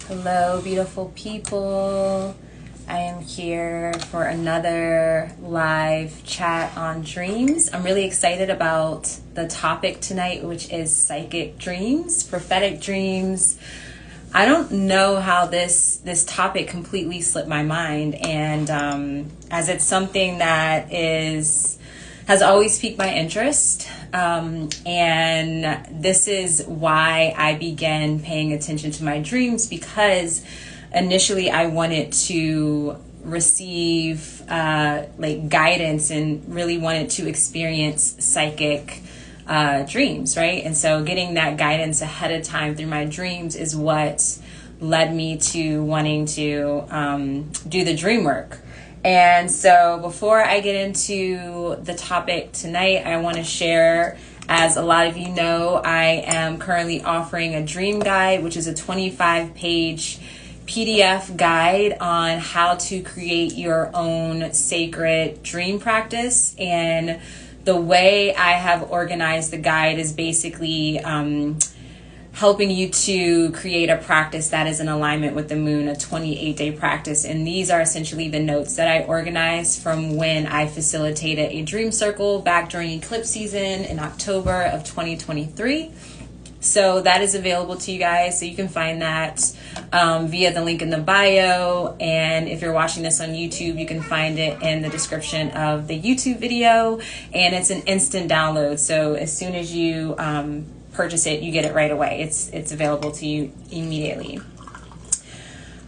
Hello, beautiful people. I am here for another live chat on dreams. I'm really excited about the topic tonight, which is psychic dreams, prophetic dreams. I don't know how this topic completely slipped my mind, and as it's something that has always piqued my interest, and this is why I began paying attention to my dreams, because initially I wanted to receive guidance and really wanted to experience psychic dreams, right? And so getting that guidance ahead of time through my dreams is what led me to wanting to do the dream work. And so before I get into the topic tonight, I want to share, as a lot of you know, I am currently offering a dream guide, which is a 25-page PDF guide on how to create your own sacred dream practice. And the way I have organized the guide is basically helping you to create a practice that is in alignment with the moon, a 28-day practice. And these are essentially the notes that I organized from when I facilitated a dream circle back during eclipse season in October of 2023. So that is available to you guys. So you can find that via the link in the bio. And if you're watching this on YouTube, you can find it in the description of the YouTube video. And it's an instant download. So as soon as you purchase it, you get it right away. It's available to you immediately.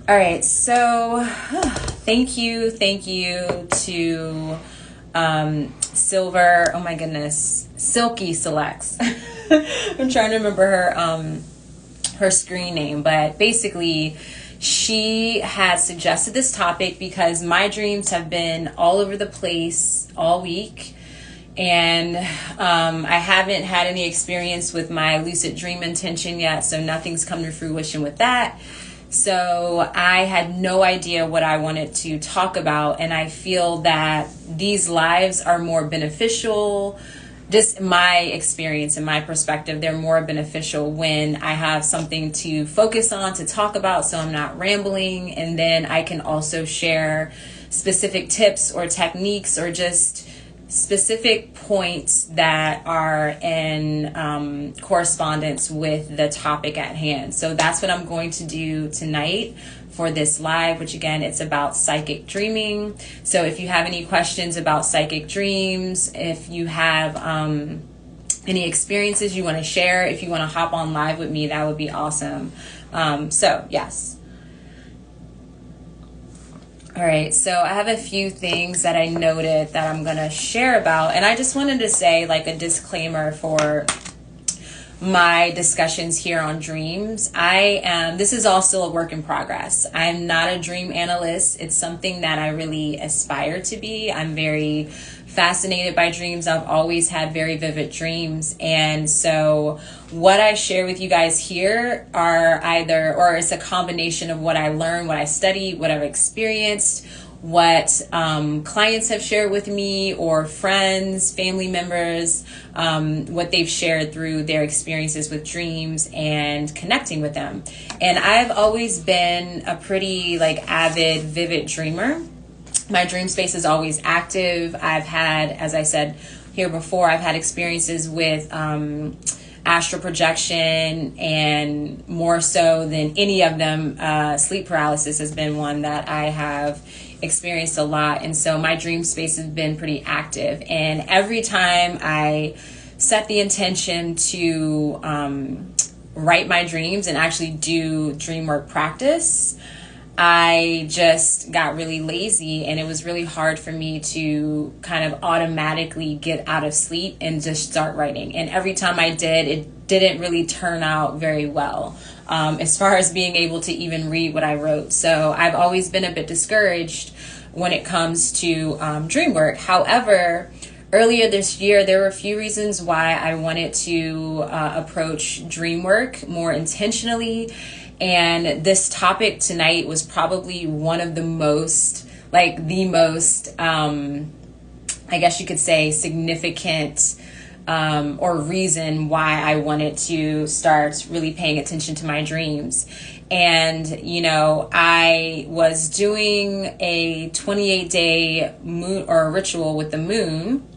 All right. So thank you to Silver. Oh my goodness. Silky Selects. I'm trying to remember her screen name, but basically she had suggested this topic because my dreams have been all over the place all week, and I haven't had any experience with my lucid dream intention yet, so nothing's come to fruition with that. So I had no idea what I wanted to talk about, and I feel that these lives are more beneficial. Just my experience and my perspective, they're more beneficial when I have something to focus on, to talk about, so I'm not rambling. And then I can also share specific tips or techniques or just specific points that are in correspondence with the topic at hand. So that's what I'm going to do tonight for this live, which again, it's about psychic dreaming. So if you have any questions about psychic dreams, if you have any experiences you want to share, if you want to hop on live with me, that would be awesome. So yes. All right, so I have a few things that I noted that I'm going to share about, and I just wanted to say, like, a disclaimer for my discussions here on dreams. This is all still a work in progress. I'm not a dream analyst. It's something that I really aspire to be. I'm very fascinated by dreams. I've always had very vivid dreams. And so what I share with you guys here are it's a combination of what I learned, what I study, what I've experienced, what clients have shared with me, or friends, family members, what they've shared through their experiences with dreams and connecting with them. And I've always been a pretty avid, vivid dreamer. My dream space is always active. I've had, as I said here before, I've had experiences with astral projection, and more so than any of them, sleep paralysis has been one that I have experienced a lot. And so my dream space has been pretty active. And every time I set the intention to write my dreams and actually do dream work practice, I just got really lazy, and it was really hard for me to kind of automatically get out of sleep and just start writing. And every time I did, it didn't really turn out very well as far as being able to even read what I wrote. So I've always been a bit discouraged when it comes to dream work. However, earlier this year, there were a few reasons why I wanted to approach dream work more intentionally. And this topic tonight was probably one of the most, I guess you could say, significant or reason why I wanted to start really paying attention to my dreams. And, you know, I was doing a 28-day moon or ritual with the moon,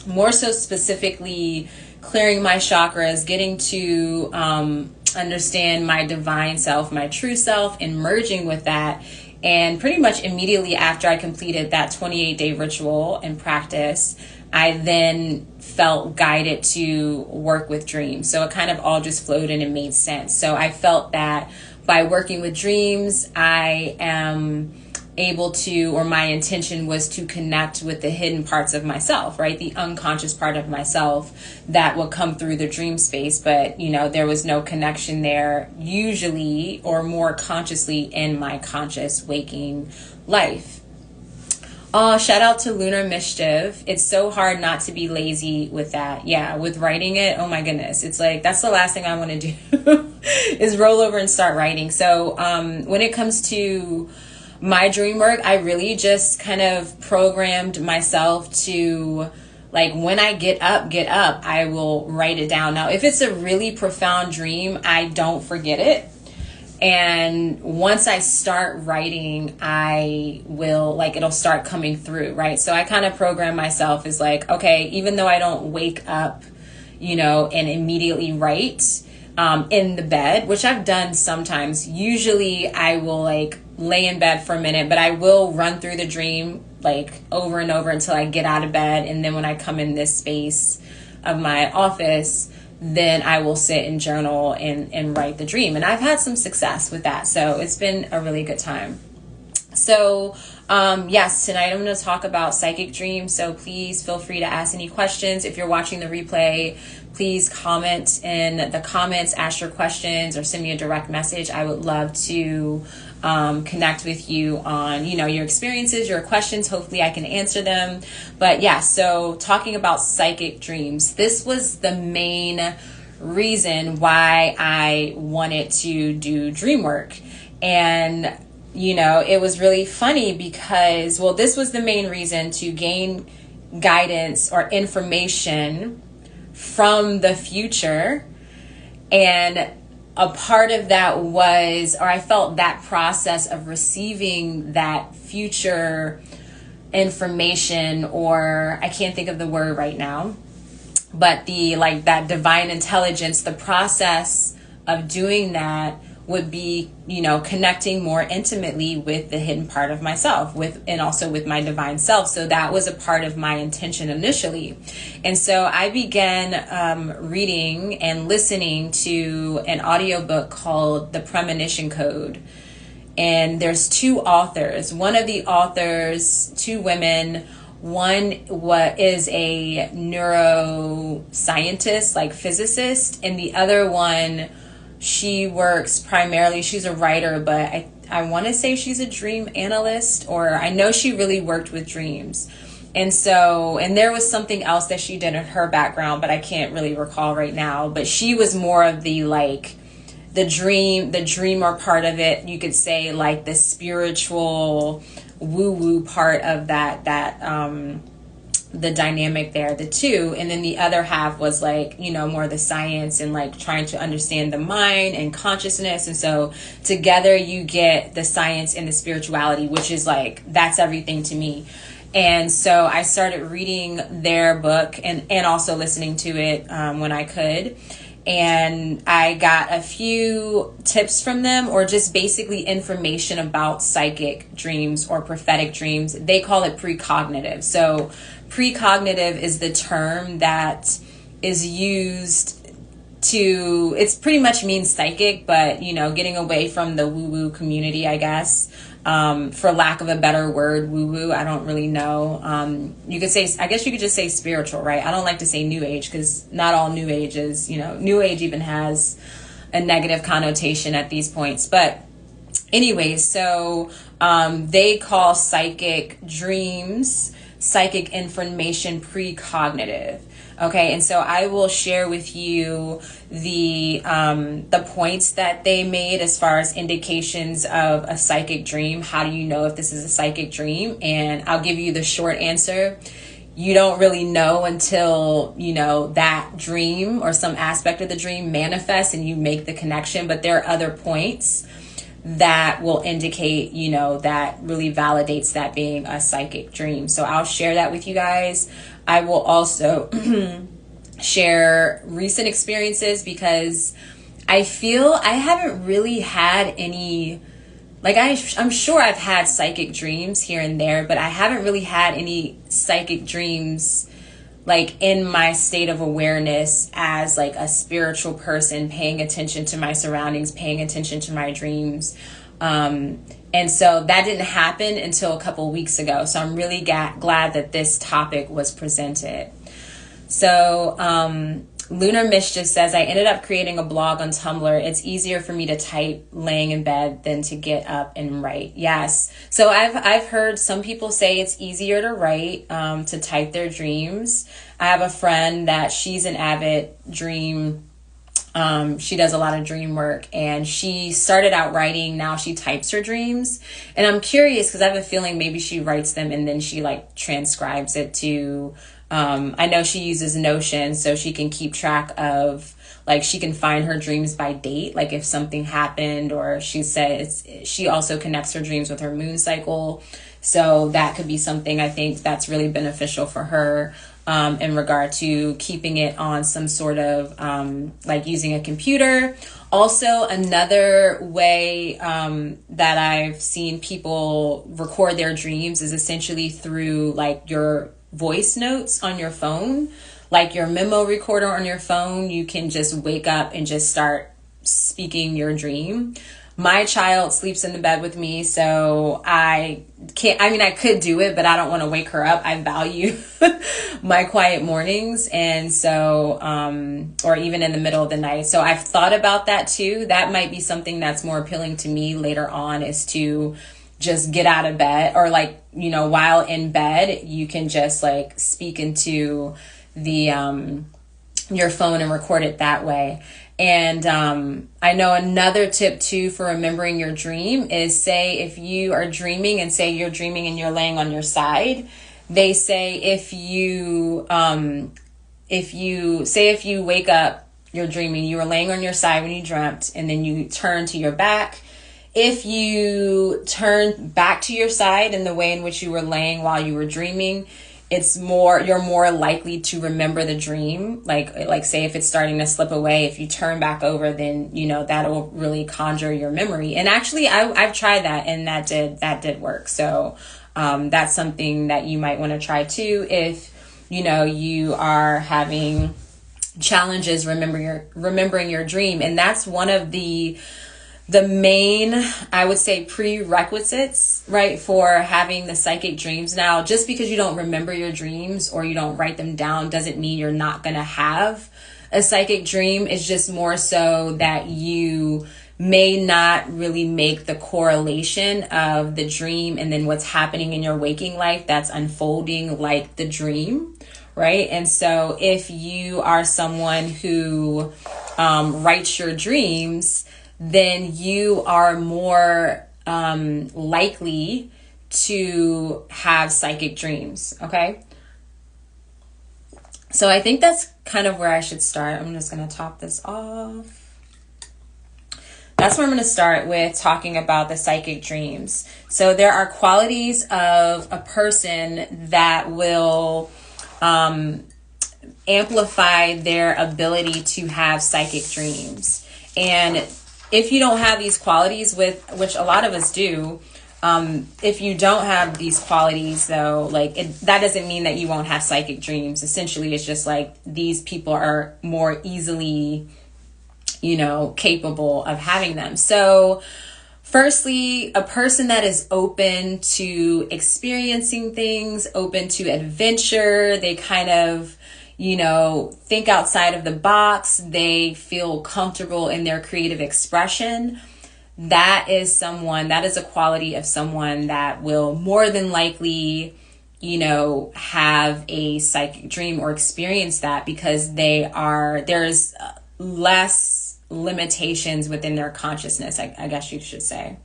more so specifically clearing my chakras, getting to understand my divine self, my true self, and merging with that. And pretty much immediately after I completed that 28-day ritual and practice, I then felt guided to work with dreams. So it kind of all just flowed and it made sense. So I felt that by working with dreams, I am able to, or my intention was to connect with the hidden parts of myself, right? The unconscious part of myself that will come through the dream space. But, you know, there was no connection there usually or more consciously in my conscious waking life. Oh, shout out to Lunar Mischief. It's so hard not to be lazy with that. Yeah, with writing it, oh my goodness. It's like, that's the last thing I want to do is roll over and start writing. So when it comes to my dream work, I really just kind of programmed myself to, like, when I get up, I will write it down. Now, if it's a really profound dream, I don't forget it. And once I start writing, I will, like, it'll start coming through, right? So I kind of program myself as like, okay, even though I don't wake up, you know, and immediately write in the bed, which I've done sometimes, usually I will like lay in bed for a minute, but I will run through the dream like over and over until I get out of bed. And then when I come in this space of my office, then I will sit and journal and write the dream. And I've had some success with that. So it's been a really good time. So yes, tonight I'm going to talk about psychic dreams. So please feel free to ask any questions. If you're watching the replay, please comment in the comments, ask your questions, or send me a direct message. I would love to connect with you on, you know, your experiences, your questions. Hopefully I can answer them. But yeah, so talking about psychic dreams, this was the main reason why I wanted to do dream work. And you know, it was really funny because, well, this was the main reason, to gain guidance or information from the future. And a part of that was, or I felt that process of receiving that future information, or I can't think of the word right now, but the, like, that divine intelligence, the process of doing that would be, you know, connecting more intimately with the hidden part of myself, with, and also with my divine self. So that was a part of my intention initially. And so I began reading and listening to an audiobook called The Premonition Code. And there's two authors. One of the authors, two women, one is a neuroscientist, like physicist, and the other one, she works primarily, she's a writer, but I want to say she's a dream analyst, or I know she really worked with dreams. And so, and there was something else that she did in her background, but I can't really recall right now. But she was more of the, like, the dreamer part of it. You could say, like, the spiritual woo-woo part of that the dynamic there, the two. And then the other half was, like, you know, more the science and, like, trying to understand the mind and consciousness. And so together you get the science and the spirituality, which is, like, that's everything to me. And so I started reading their book and also listening to it when I could. And I got a few tips from them, or just basically information about psychic dreams or prophetic dreams. They call it precognitive. So precognitive is the term that is used to, it's pretty much means psychic, but, you know, getting away from the woo-woo community, I guess, for lack of a better word, woo-woo, I don't really know. You could say, I guess you could just say spiritual, right? I don't like to say new age, because not all new age is, you know, new age even has a negative connotation at these points. But anyways, so they call psychic dreams, psychic information, precognitive. Okay, and so I will share with you the points that they made as far as indications of a psychic dream. How do you know if this is a psychic dream? And I'll give you the short answer. you don't really know until, you know, that dream or some aspect of the dream manifests and you make the connection. But there are other points that will indicate, you know, that really validates that being a psychic dream. So I'll share that with you guys. I will also share recent experiences, because I feel I haven't really had any, like I'm sure I've had psychic dreams here and there, but I haven't really had any psychic dreams like in my state of awareness as like a spiritual person, paying attention to my surroundings, paying attention to my dreams. And so that didn't happen until a couple weeks ago. So I'm really glad that this topic was presented. So Lunar Mischief says, I ended up creating a blog on Tumblr. It's easier for me to type laying in bed than to get up and write. Yes. So I've heard some people say it's easier to write, to type their dreams. I have a friend that she's an avid dream. She does a lot of dream work, and she started out writing. Now she types her dreams. And I'm curious because I have a feeling maybe she writes them and then she like transcribes it to, I know she uses Notion so she can keep track of, like, she can find her dreams by date, like if something happened, or she says she also connects her dreams with her moon cycle. So that could be something I think that's really beneficial for her, in regard to keeping it on some sort of, like using a computer. Also, another way that I've seen people record their dreams is essentially through like your voice notes on your phone, like your memo recorder on your phone. You can just wake up and just start speaking your dream. My child sleeps in the bed with me, so I could do it, but I don't want to wake her up. I value my quiet mornings. And so, or even in the middle of the night. So I've thought about that too. That might be something that's more appealing to me later on, is to just get out of bed, or like, you know, while in bed, you can just like speak into the, your phone and record it that way. And I know another tip too for remembering your dream is, say if you are dreaming, and say you're dreaming and you're laying on your side, they say if you wake up, you're dreaming, you were laying on your side when you dreamt, and then you turn to your back. If you turn back to your side in the way in which you were laying while you were dreaming, you're more likely to remember the dream. Like say if it's starting to slip away, if you turn back over, then, you know, that'll really conjure your memory. And actually I've tried that, and that did work. So, that's something that you might want to try too, if, you know, you are having challenges remembering your dream. And that's one of the main, I would say, prerequisites, right, for having the psychic dreams. Now, just because you don't remember your dreams or you don't write them down doesn't mean you're not going to have a psychic dream. It's just more so that you may not really make the correlation of the dream and then what's happening in your waking life that's unfolding like the dream, right? And so if you are someone who writes your dreams, then you are more likely to have psychic dreams, okay? So I think that's kind of where I should start. I'm just going to top this off. That's where I'm going to start with talking about the psychic dreams. So there are qualities of a person that will amplify their ability to have psychic dreams. And if you don't have these qualities, which a lot of us do, if you don't have these qualities, though, that doesn't mean that you won't have psychic dreams. Essentially, it's just like these people are more easily, capable of having them. So firstly, a person that is open to experiencing things, open to adventure, they kind of, think outside of the box, they feel comfortable in their creative expression. That is a quality of someone that will more than likely, have a psychic dream or experience that, because there's less limitations within their consciousness, I guess you should say.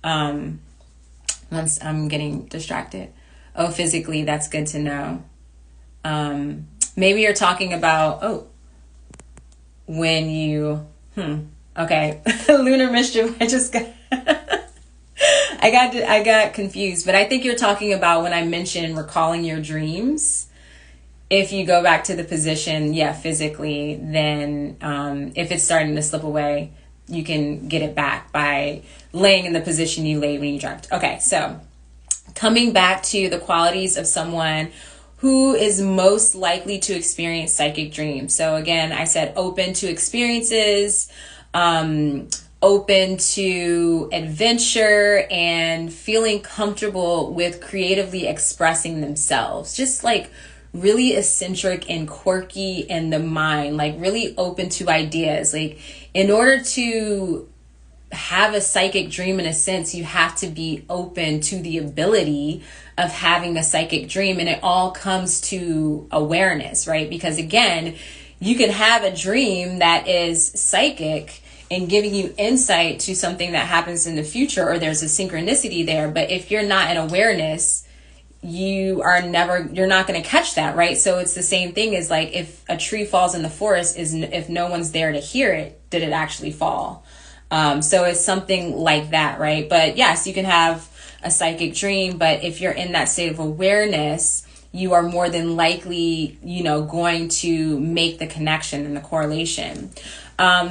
Once I'm getting distracted. Oh, physically, that's good to know. Maybe you're talking about, when you, okay, lunar mischief, I got confused, but I think you're talking about when I mentioned recalling your dreams. If you go back to the position, physically, then if it's starting to slip away, you can get it back by laying in the position you laid when you dreamt. Okay, so coming back to the qualities of someone who is most likely to experience psychic dreams. So again, I said open to experiences, open to adventure, and feeling comfortable with creatively expressing themselves. Just like really eccentric and quirky in the mind, like really open to ideas. Like in order to have a psychic dream, in a sense, you have to be open to the ability of having a psychic dream. And it all comes to awareness, right? Because again, you can have a dream that is psychic and giving you insight to something that happens in the future, or there's a synchronicity there. But if you're not in awareness, you're not going to catch that, right? So it's the same thing as like if a tree falls in the forest, if no one's there to hear it, did it actually fall? So it's something like that, right? But yes, you can have a psychic dream, but if you're in that state of awareness, you are more than likely, going to make the connection and the correlation.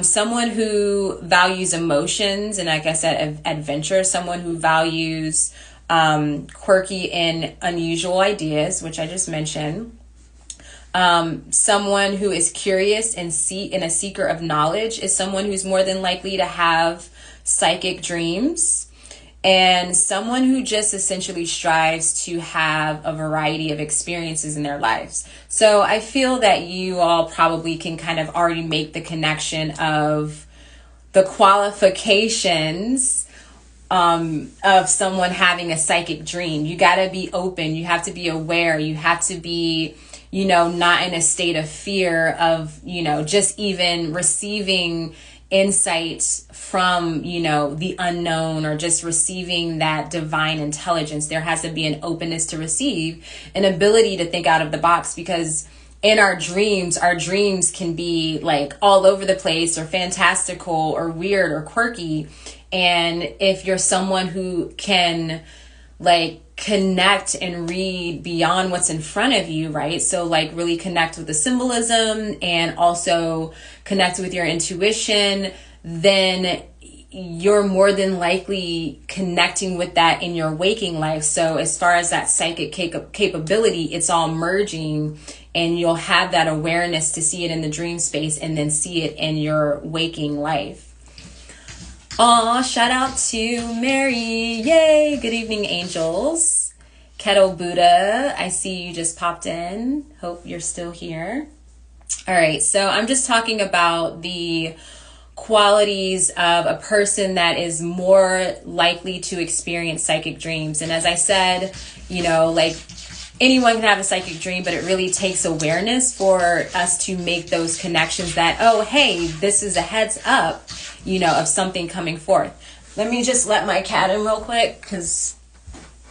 Someone who values emotions and, like I said, adventure, someone who values quirky and unusual ideas, which I just mentioned. Someone who is curious and a seeker of knowledge is someone who's more than likely to have psychic dreams. And someone who just essentially strives to have a variety of experiences in their lives. So I feel that you all probably can kind of already make the connection of the qualifications of someone having a psychic dream. You got to be open. You have to be aware. You have to be, not in a state of fear of, just even receiving insights from, the unknown, or just receiving that divine intelligence. There has to be an openness to receive, an ability to think out of the box, because in our dreams can be like all over the place, or fantastical, or weird, or quirky. And if you're someone who can like connect and read beyond what's in front of you, right? So like really connect with the symbolism and also connect with your intuition, then you're more than likely connecting with that in your waking life. So as far as that psychic capability, it's all merging, and you'll have that awareness to see it in the dream space and then see it in your waking life. Aw, shout out to Mary. Yay. Good evening, angels. Kettle Buddha, I see you just popped in. Hope you're still here. All right. So I'm just talking about the qualities of a person that is more likely to experience psychic dreams. And as I said, like anyone can have a psychic dream, but it really takes awareness for us to make those connections that, oh, hey, this is a heads up, of something coming forth. Let me just let my cat in real quick because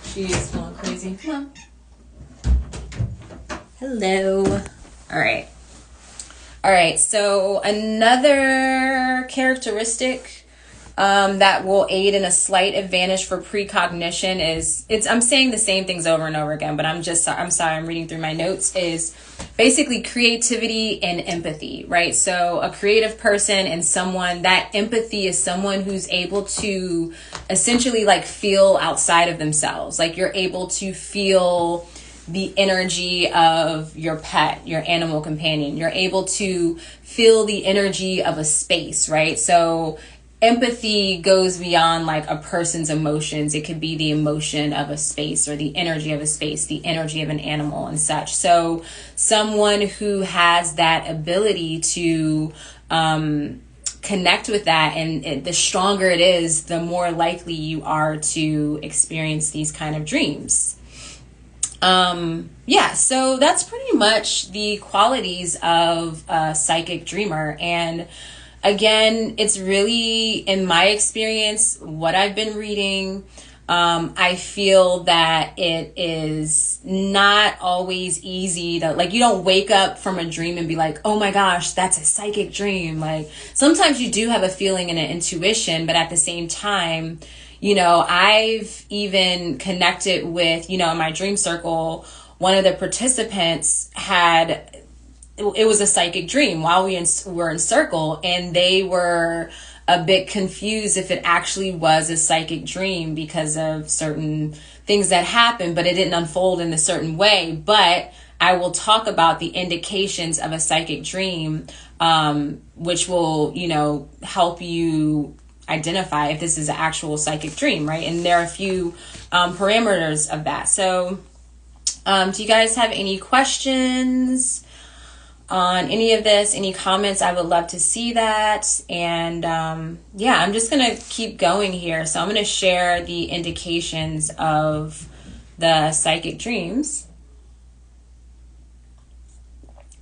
she is going crazy. Come on. Hello. All right. So another characteristic that will aid in a slight advantage for precognition I'm saying the same things over and over again, but I'm sorry, I'm reading through my notes, is basically creativity and empathy, right? So a creative person and that empathy is someone who's able to essentially like feel outside of themselves. Like you're able to feel the energy of your pet, your animal companion. You're able to feel the energy of a space, right? So empathy goes beyond like a person's emotions. It could be the emotion of a space, or the energy of a space, the energy of an animal and such. So someone who has that ability to connect with that, and the stronger it is, the more likely you are to experience these kind of dreams. So that's pretty much the qualities of a psychic dreamer. And again, it's really, in my experience, what I've been reading, I feel that it is not always easy to, like, you don't wake up from a dream and be like, oh my gosh, that's a psychic dream. Like, sometimes you do have a feeling and an intuition, but at the same time, I've even connected with, in my dream circle, one of the participants it was a psychic dream while we were in circle, and they were a bit confused if it actually was a psychic dream because of certain things that happened, but it didn't unfold in a certain way. But I will talk about the indications of a psychic dream, which will, help you identify if this is an actual psychic dream, right? And there are a few parameters of that. So do you guys have any questions on any of this, any comments? I would love to see that. And I'm just going to keep going here. So I'm going to share the indications of the psychic dreams.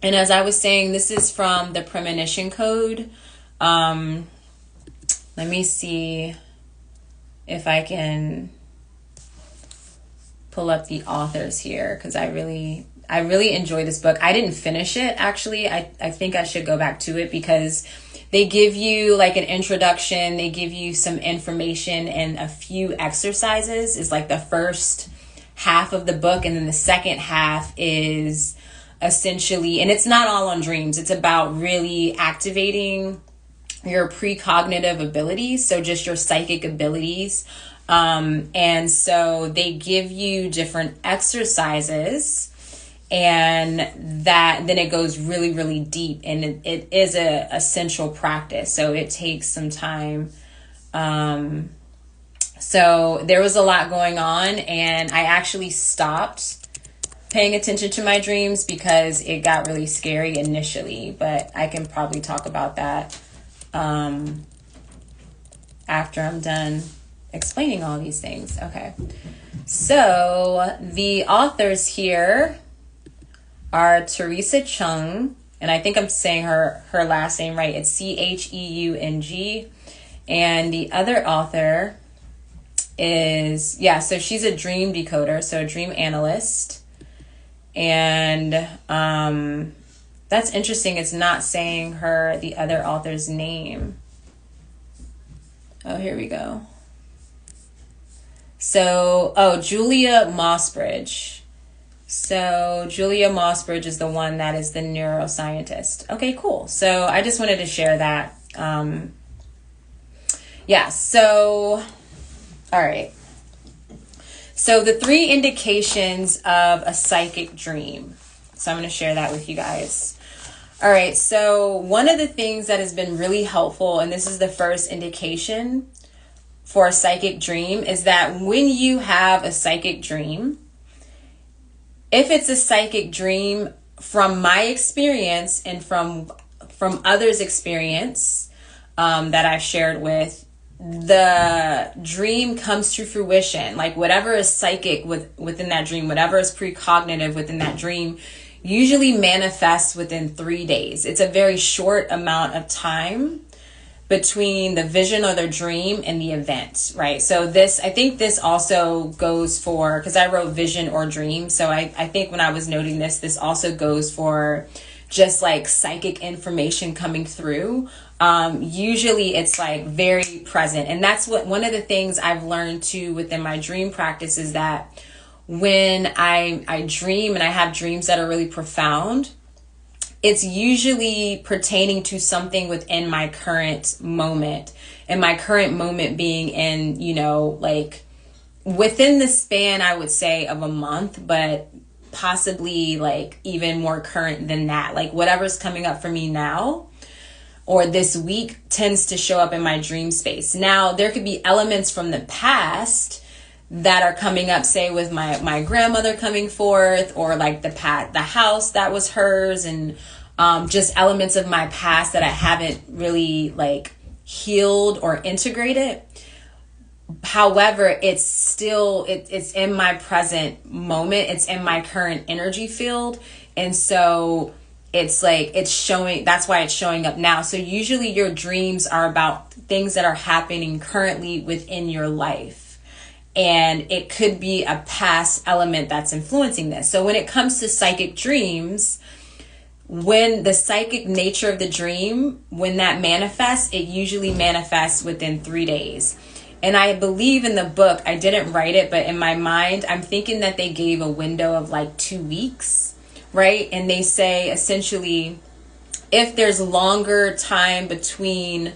And as I was saying, this is from the Premonition Code. Let me see if I can pull up the authors here, because I really enjoy this book. I didn't finish it, actually. I think I should go back to it, because they give you like an introduction. They give you some information and a few exercises is like the first half of the book. And then the second half is essentially, and it's not all on dreams. It's about really activating your precognitive abilities. So just your psychic abilities. And so they give you different exercises, and then it goes really, really deep, and it is a essential practice. So it takes some time. So there was a lot going on, and I actually stopped paying attention to my dreams because it got really scary initially, but I can probably talk about that after I'm done explaining all these things. Okay. So the authors here are Teresa Cheung, and I think I'm saying her last name right. It's Cheung. And the other author is, so she's a dream decoder, so a dream analyst. And that's interesting. It's not saying the other author's name. Oh, here we go. So, Julia Mossbridge. So Julia Mossbridge is the one that is the neuroscientist. Okay, cool. So I just wanted to share that. So, all right. So the 3 indications of a psychic dream. So I'm going to share that with you guys. All right. So one of the things that has been really helpful, and this is the first indication for a psychic dream, is that when you have a psychic dream, if it's a psychic dream, from my experience and from others' experience that I've shared with, the dream comes to fruition. Like whatever is psychic within that dream, whatever is precognitive within that dream, usually manifests within 3 days. It's a very short amount of time between the vision or the dream and the event, right? So I think this also goes for, because I wrote vision or dream. So I think when I was noting this also goes for just like psychic information coming through. Usually it's like very present. And that's one of the things I've learned too within my dream practice is that when I dream and I have dreams that are really profound, it's usually pertaining to something within my current moment, and my current moment being in, like within the span, I would say, of a month, but possibly like even more current than that. Like whatever's coming up for me now or this week tends to show up in my dream space. Now, there could be elements from the past that are coming up, say with my grandmother coming forth, or like the house that was hers, and just elements of my past that I haven't really like healed or integrated. However, it's still, it's in my present moment. It's in my current energy field. And so it's like, it's showing, that's why it's showing up now. So usually your dreams are about things that are happening currently within your life. And it could be a past element that's influencing this. So when it comes to psychic dreams, when the psychic nature of the dream, when that manifests, it usually manifests within 3 days. And I believe in the book, I didn't write it, but in my mind, I'm thinking that they gave a window of like 2 weeks, right? And they say essentially, if there's longer time between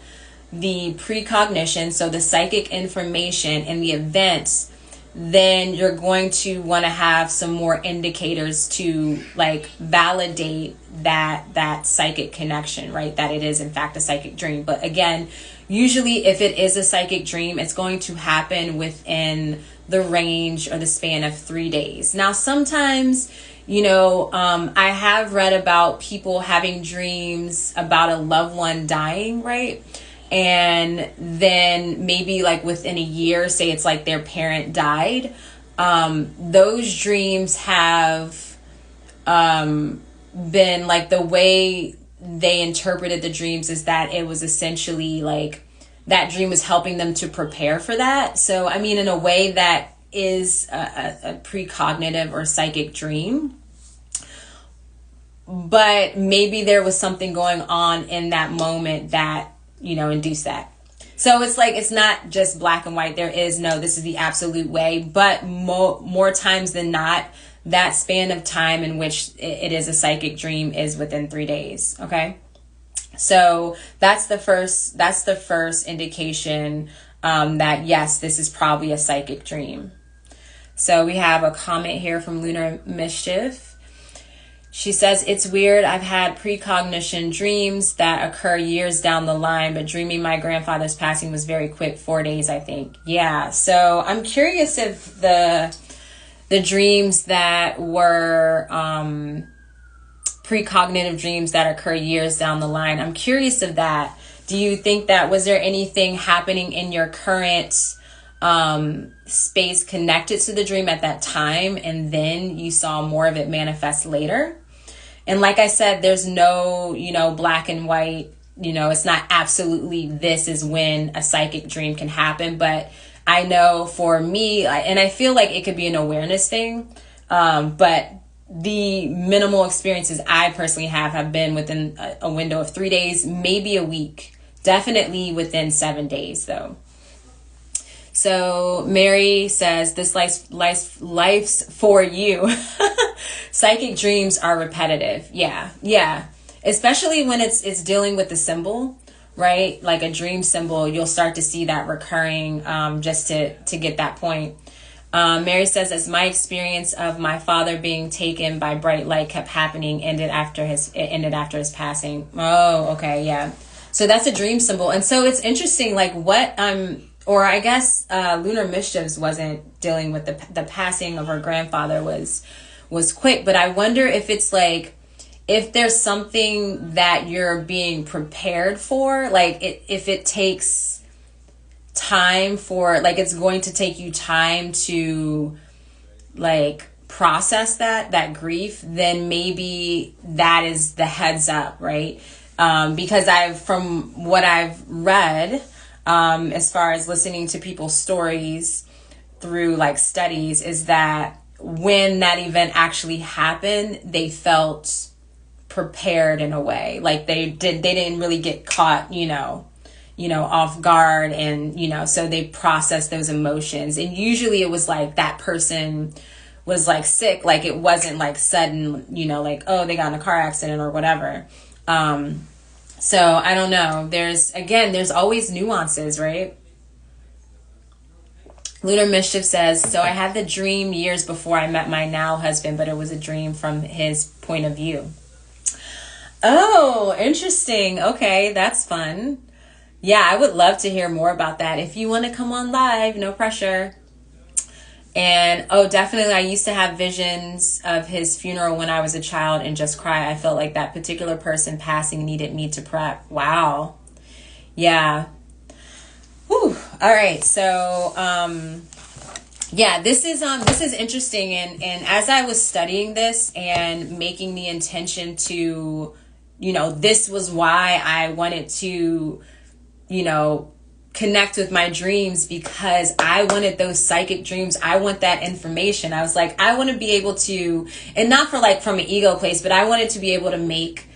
the precognition, so the psychic information and the events, then you're going to want to have some more indicators to like validate that psychic connection, right? That it is in fact a psychic dream. But again, usually if it is a psychic dream, it's going to happen within the range or the span of 3 days. Now, sometimes, I have read about people having dreams about a loved one dying, right? And then maybe like within a year, say it's like their parent died. Those dreams have been like, the way they interpreted the dreams is that it was essentially like that dream was helping them to prepare for that. So, I mean, in a way that is a precognitive or psychic dream. But maybe there was something going on in that moment that, induced that. So it's like, it's not just black and white. There is no, this is the absolute way. But more times than not, that span of time in which it is a psychic dream is within 3 days. Okay. So that's the first indication that yes, this is probably a psychic dream. So we have a comment here from Lunar Mischief. She says, it's weird. I've had precognition dreams that occur years down the line, but dreaming my grandfather's passing was very quick, 4 days, I think. Yeah. So I'm curious if the dreams that were precognitive dreams that occur years down the line, I'm curious of that. Do you think that, was there anything happening in your current space connected to the dream at that time, and then you saw more of it manifest later? And like I said, there's no, black and white, it's not absolutely this is when a psychic dream can happen. But I know for me, and I feel like it could be an awareness thing, but the minimal experiences I personally have been within a window of 3 days, maybe a week, definitely within 7 days though. So Mary says, this life's for you. Psychic dreams are repetitive. Yeah. Especially when it's dealing with the symbol, right? Like a dream symbol, you'll start to see that recurring, just to get that point. Mary says, as my experience of my father being taken by bright light kept happening, ended after his passing. Oh, okay. Yeah. So that's a dream symbol. And so it's interesting, like or I guess Lunar Mischiefs wasn't dealing with the passing of her grandfather was quick, but I wonder if it's like, if there's something that you're being prepared for, like if it takes time for, like it's going to take you time to like process that grief, then maybe that is the heads up, right? Because from what I've read, as far as listening to people's stories through like studies, is that when that event actually happened, they felt prepared in a way. Like they didn't really get caught, off guard, and, so they processed those emotions. And usually it was like that person was like sick, like it wasn't like sudden, like, oh, they got in a car accident or whatever. So I don't know. There's always nuances, right? Lunar Mischief says, so I had the dream years before I met my now husband, but it was a dream from his point of view. Oh, interesting. Okay, that's fun. Yeah, I would love to hear more about that. If you want to come on live, no pressure. And definitely, I used to have visions of his funeral when I was a child and just cry. I felt like that particular person passing needed me to prep. Wow. Yeah. Whew. All right. So, this is interesting. And as I was studying this and making the intention to, this was why I wanted to, connect with my dreams because I wanted those psychic dreams. I want that information. I was like, I want to be able to, and not for like from an ego place, but I wanted to be able to make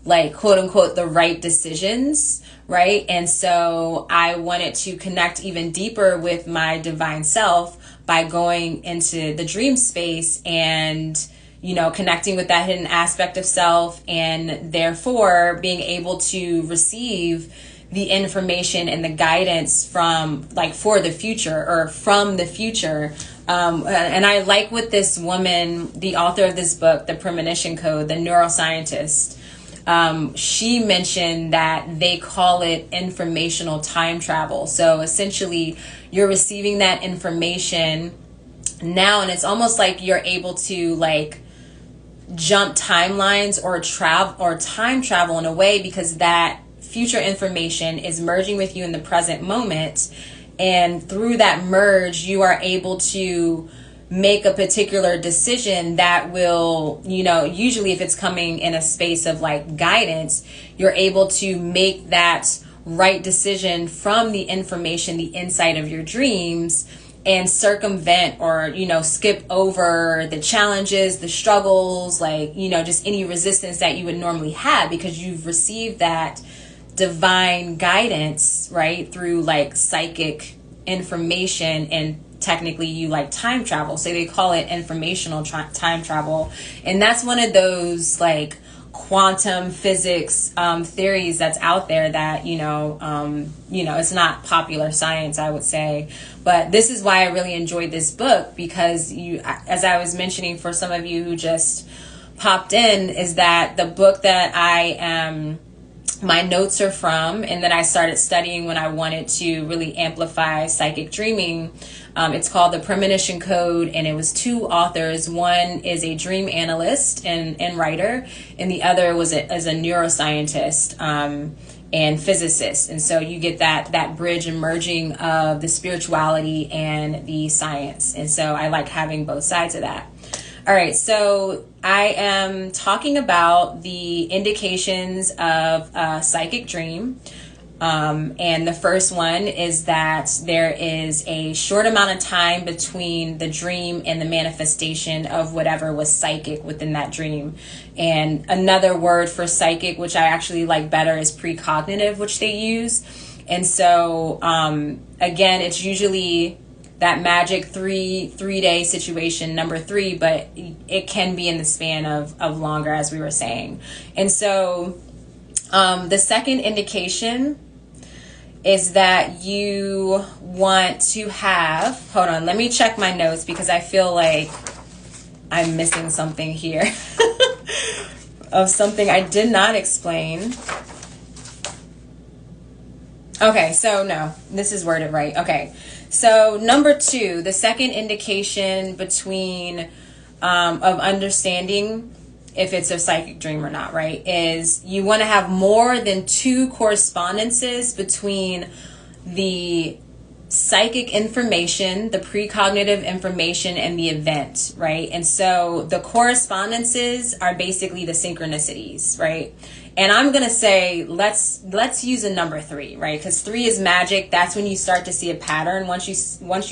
like quote unquote the right decisions, right? And so I wanted to connect even deeper with my divine self by going into the dream space and, you know, connecting with that hidden aspect of self, and therefore being able to receive the information and the guidance from like for the future or from the future. And I like what this woman, the author of this book, The Premonition Code, the neuroscientist, she mentioned that they call it informational time travel. So essentially you're receiving that information now, and it's almost like you're able to like jump timelines or time travel in a way, because that future information is merging with you in the present moment, and through that merge you are able to make a particular decision that will, you know, usually if it's coming in a space of like guidance, you're able to make that right decision from the information, the insight of your dreams, and circumvent or, you know, skip over the challenges, the struggles, like, you know, just any resistance that you would normally have, because you've received that divine guidance, right, through like psychic information, and technically you like time travel, so they call it informational time travel. And that's one of those like quantum physics theories that's out there that, you know, it's not popular science, I would say. But this is why I really enjoyed this book, because you, as I was mentioning for some of you who just popped in, is that the book that my notes are from, and that I started studying when I wanted to really amplify psychic dreaming. It's called The Premonition Code, and it was two authors. One is a dream analyst and writer, and the other is a neuroscientist and physicist. And so you get that bridge and merging of the spirituality and the science. And so I like having both sides of that. All right, so I am talking about the indications of a psychic dream. And the first one is that there is a short amount of time between the dream and the manifestation of whatever was psychic within that dream. And another word for psychic, which I actually like better, is precognitive, which they use. And so, again, it's usually that magic three-day situation, number 3, but it can be in the span of longer, as we were saying. And so the second indication is that you want to have, hold on, let me check my notes because I feel like I'm missing something here of something I did not explain. Okay, so no, this is worded right. Okay, so number 2, the second indication between of understanding if it's a psychic dream or not, right, is you want to have more than 2 correspondences between the psychic information, the precognitive information, and the event, right? And so the correspondences are basically the synchronicities, right? And I'm going to say, let's use a number 3, right? Because 3 is magic. That's when you start to see a pattern. Once you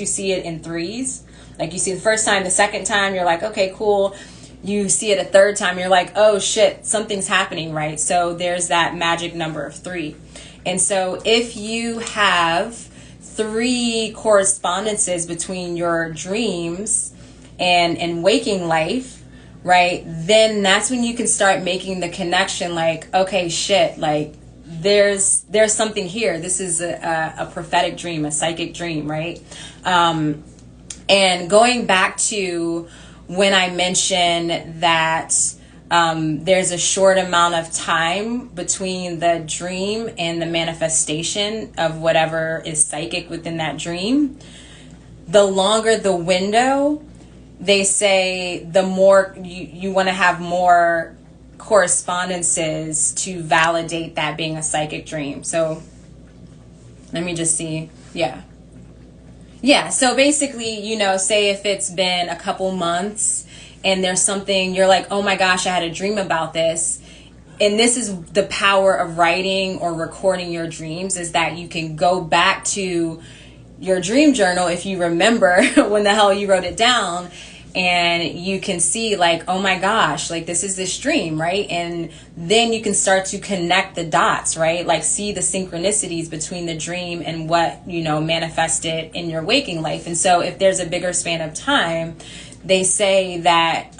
see it in threes, like you see the first time, the second time, you're like, okay, cool. You see it a third time, you're like, oh shit, something's happening, right? So there's that magic number of 3. And so if you have 3 correspondences between your dreams and waking life, right, then that's when you can start making the connection, like, okay, shit, like there's something here. This is a prophetic dream, a psychic dream, right? And going back to when I mentioned that there's a short amount of time between the dream and the manifestation of whatever is psychic within that dream, the longer the window, they say the more you want to have more correspondences to validate that being a psychic dream. So let me just see. Yeah, so basically, you know, say if it's been a couple months and there's something, you're like, oh my gosh, I had a dream about this. and this is the power of writing or recording your dreams, is that you can go back to your dream journal if you remember when the hell you wrote it down, and you can see like, oh my gosh, like this is this dream, right? And then you can start to connect the dots, right? Like see the synchronicities between the dream and what, you know, manifested in your waking life. And so if there's a bigger span of time, they say that,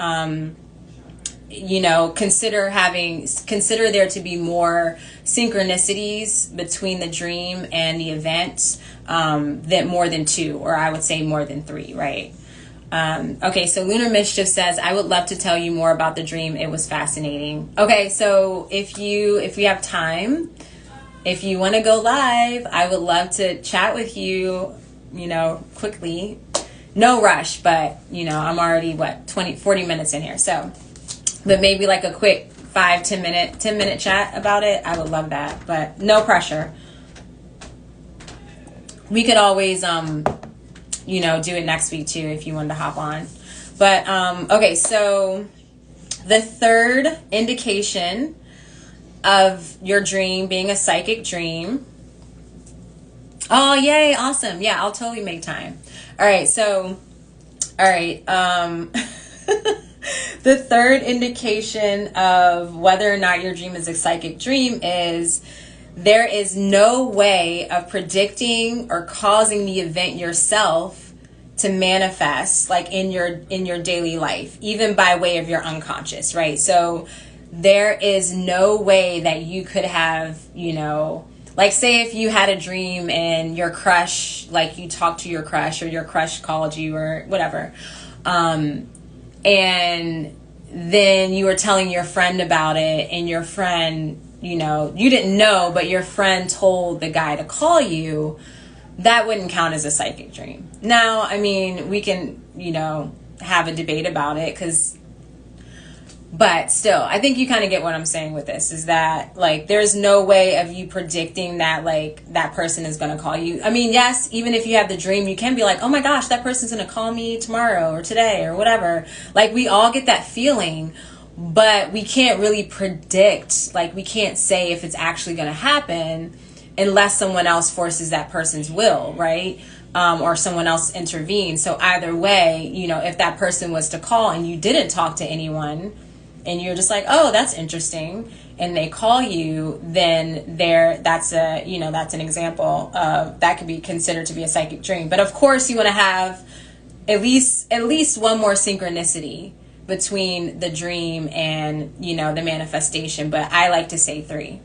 you know, consider there to be more synchronicities between the dream and the event, that more than 2, or I would say more than 3, right? Okay, so Lunar Mischief says, I would love to tell you more about the dream. It was fascinating. Okay, so if we have time, if you want to go live, I would love to chat with you, you know, quickly. No rush, but, you know, I'm already, 40 minutes in here. So, but maybe like a quick 10 minute chat about it. I would love that, but no pressure. We could always, you know, do it next week too if you wanted to hop on. But okay, so the third indication of your dream being a psychic dream. Oh, yay, awesome. Yeah, I'll totally make time. All right, so the third indication of whether or not your dream is a psychic dream is there is no way of predicting or causing the event yourself to manifest like in your daily life, even by way of your unconscious, right? So there is no way that you could have, you know, like say if you had a dream and your crush, like you talked to your crush or your crush called you or whatever, and then you were telling your friend about it, and your friend, you know, you didn't know, but your friend told the guy to call you, that wouldn't count as a psychic dream. Now, I mean, we can, you know, have a debate about it, but still, I think you kind of get what I'm saying with this, is that like there's no way of you predicting that like that person is going to call you. I mean, yes, even if you have the dream, you can be like, oh my gosh, that person's going to call me tomorrow or today or whatever. Like we all get that feeling, but we can't really predict, like we can't say if it's actually going to happen unless someone else forces that person's will, right? Or someone else intervenes. So either way, you know, if that person was to call and you didn't talk to anyone, and you're just like, oh, that's interesting, and they call you, then that's an example of that could be considered to be a psychic dream. But of course, you want to have at least one more synchronicity between the dream and, you know, the manifestation. But I like to say 3.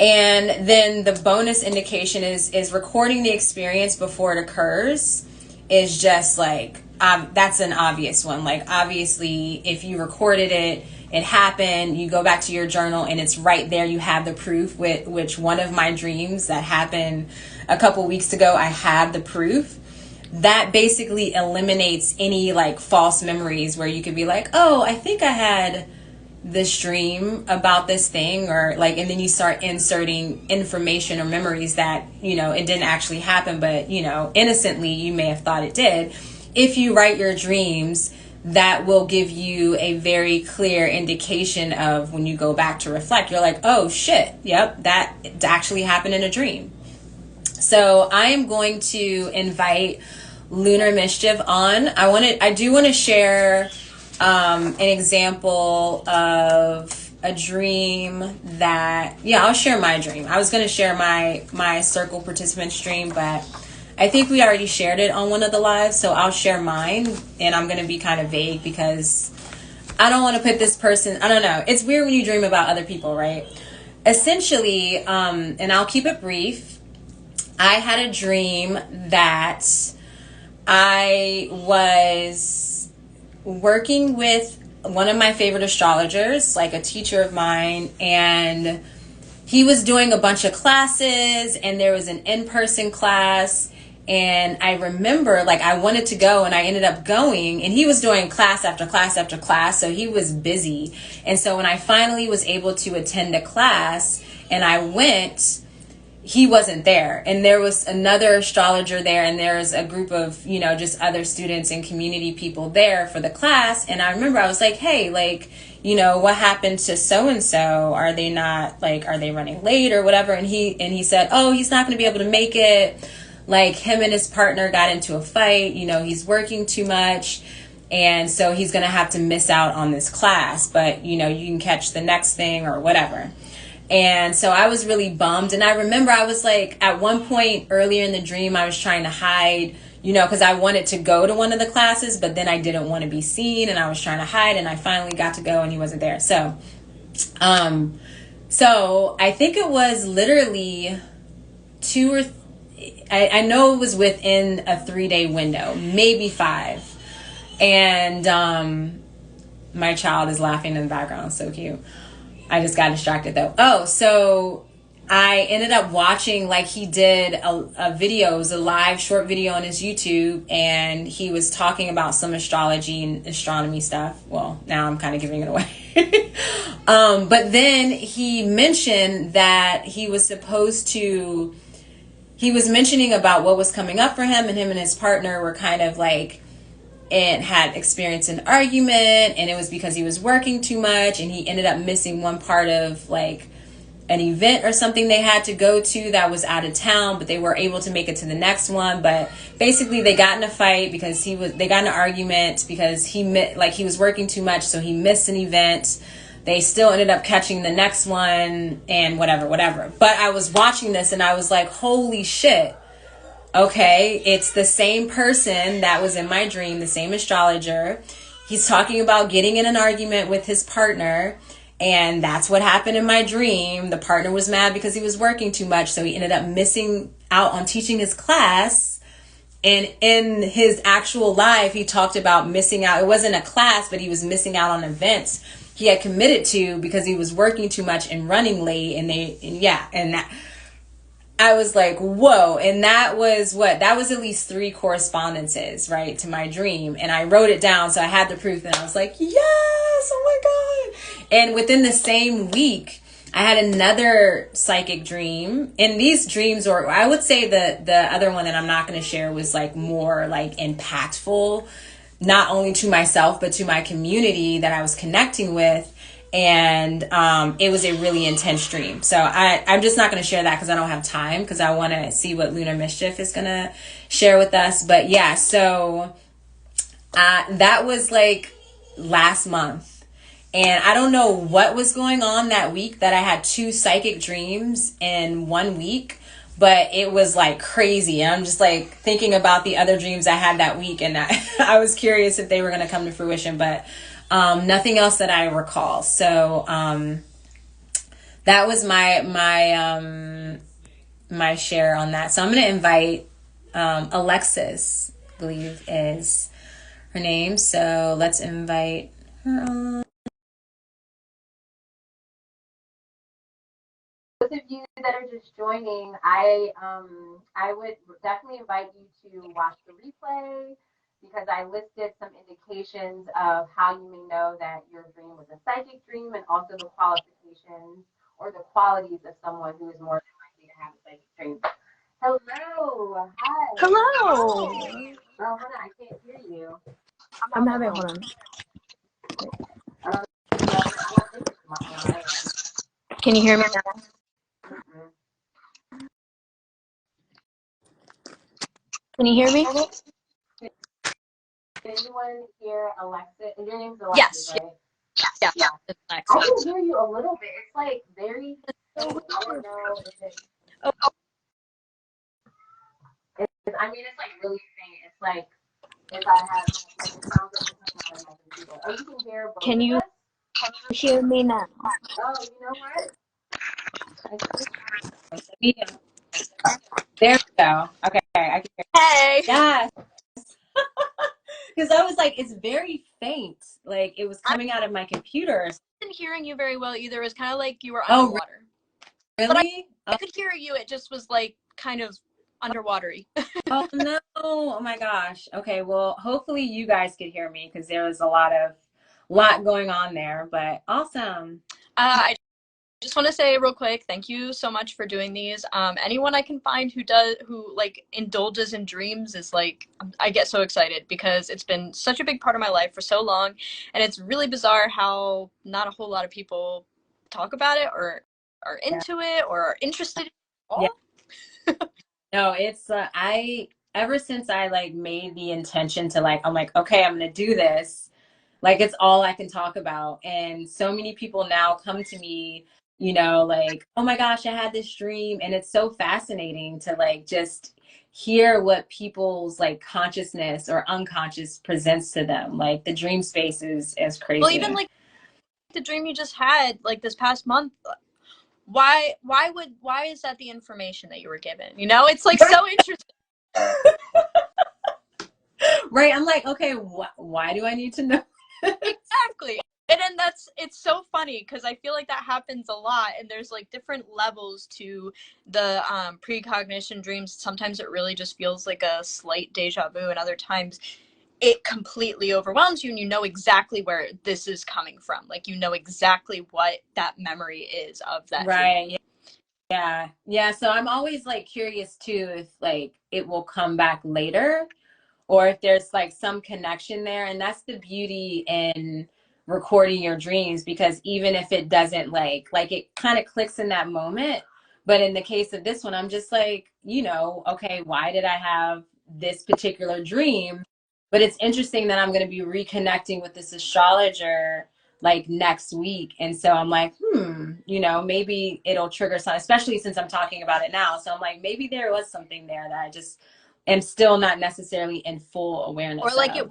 And then the bonus indication is recording the experience before it occurs is just like, that's an obvious one. Like, obviously, if you recorded it, it happened, you go back to your journal and it's right there. You have the proof, which one of my dreams that happened a couple weeks ago, I had the proof. That basically eliminates any like false memories where you could be like, oh, I think I had this dream about this thing, or like, and then you start inserting information or memories that, you know, it didn't actually happen, but, you know, innocently you may have thought it did. If you write your dreams, that will give you a very clear indication of when you go back to reflect, you're like, oh shit, yep, that actually happened in a dream. So I am going to invite Lunar Mischief on. I do want to share an example of a dream that, I'll share my dream. I was going to share my circle participants dream, but I think we already shared it on one of the lives, so I'll share mine, and I'm going to be kind of vague because I don't want to put this person, I don't know. It's weird when you dream about other people, right? Essentially, and I'll keep it brief, I had a dream that I was working with one of my favorite astrologers, like a teacher of mine, and he was doing a bunch of classes, and there was an in-person class. And I remember, like, I wanted to go, and I ended up going, and he was doing class after class after class, so he was busy. And so when I finally was able to attend a class and I went, he wasn't there, and there was another astrologer there, and there's a group of, you know, just other students and community people there for the class. And I remember I was like, hey, like, you know, what happened to so and so? Are they not, like, are they running late or whatever? And he said, oh, he's not going to be able to make it. Like, him and his partner got into a fight, you know, he's working too much, and so he's going to have to miss out on this class, but, you know, you can catch the next thing or whatever. And so I was really bummed. And I remember I was like, at one point earlier in the dream, I was trying to hide, you know, because I wanted to go to one of the classes, but then I didn't want to be seen, and I was trying to hide, and I finally got to go, and he wasn't there. So I think it was literally I know it was within a 3-day window, maybe 5. And my child is laughing in the background. So cute. I just got distracted though. Oh, so I ended up watching, like, he did a video, it was a live short video on his YouTube, and he was talking about some astrology and astronomy stuff. Well, now I'm kind of giving it away. But then he mentioned that he was mentioning about what was coming up for him, and him and his partner were kind of like, and had experienced an argument, and it was because he was working too much, and he ended up missing one part of like an event or something they had to go to that was out of town, but they were able to make it to the next one. But basically they got in a fight because they got in an argument because he was working too much, so he missed an event. They still ended up catching the next one, and whatever. But I was watching this and I was like, holy shit. Okay, it's the same person that was in my dream, the same astrologer. He's talking about getting in an argument with his partner, and that's what happened in my dream. The partner was mad because he was working too much, so he ended up missing out on teaching his class. And in his actual life, he talked about missing out. It wasn't a class, but he was missing out on events he had committed to because he was working too much and running late. And that, I was like, whoa. And that was at least 3 correspondences, right, to my dream. And I wrote it down, so I had the proof, and I was like, yes, oh my God. And within the same week, I had another psychic dream. And these dreams, or I would say the other one that I'm not going to share was like more like impactful, not only to myself, but to my community that I was connecting with. And it was a really intense dream. So I'm just not going to share that because I don't have time, because I want to see what Lunar Mischief is going to share with us. But yeah, so that was like last month. And I don't know what was going on that week that I had 2 psychic dreams in 1 week, but it was like crazy. And I'm just like thinking about the other dreams I had that week, and I was curious if they were going to come to fruition, but nothing else that I recall. So that was my share on that. So I'm going to invite Alexis, I believe is her name. So let's invite her on. Those of you that are just joining, I would definitely invite you to watch the replay, because I listed some indications of how you may know that your dream was a psychic dream, and also the qualifications or the qualities of someone who is more likely to have a psychic dream. Hello. Hi. Hello. Oh, hold on. I can't hear you. I'm having, hold on. Yeah, I don't think it's my phone. Can you hear me now? Mm-mm. Can you hear me? Can anyone hear Alexa? Your name's Alexis, Yes. right? Yeah. It's I Alexa. can hear you a little bit. It's like very faint. I don't know if it's. Oh. I mean, it's like really faint. It's like if I have like it sounds like it's coming out of my computer. Oh, you can hear both Can of you us? hear me now? Oh, you know what? There we go. Okay, I can hear. Hey. Yes. Because I was like, it's very faint. Like it was coming out of my computer. I wasn't hearing you very well either. It was kind of like you were Oh, underwater. really? But I could hear you. It just was like kind of underwatery. Oh no. Oh my gosh. Okay, well, hopefully you guys could hear me, because there was a lot going on there, but awesome. I just want to say real quick, thank you so much for doing these. Anyone I can find who like indulges in dreams is like, I get so excited because it's been such a big part of my life for so long, and it's really bizarre how not a whole lot of people talk about it or are Yeah. into it or are interested in it at Yeah. all. No, it's I ever since I like made the intention to like I'm like, okay, I'm gonna do this. Like it's all I can talk about. And so many people now come to me, like, oh my gosh, I had this dream. And it's so fascinating to like just hear what people's like consciousness or unconscious presents to them. Like the dream space is Well, even crazy. like the dream you just had like this past month, why is that the information that you were given? You know, it's like so interesting. Right. I'm like, okay, why do I need to know? Exactly. And then it's so funny because I feel like that happens a lot, and there's like different levels to the precognition dreams. Sometimes it really just feels like a slight deja vu, and other times it completely overwhelms you and you know exactly where this is coming from. Like you know exactly what that memory is of that dream. Right. Yeah. Yeah. So I'm always like curious too if like it will come back later or if there's like some connection there. And that's the beauty in recording your dreams because even if it doesn't like it kind of clicks in that moment. But in the case of this one, I'm just like, okay, why did I have this particular dream? But it's interesting that I'm going to be reconnecting with this astrologer like next week. And so I'm like, maybe it'll trigger something, especially since I'm talking about it now. So I'm like, maybe there was something there that I just am still not necessarily in full Or awareness like it of.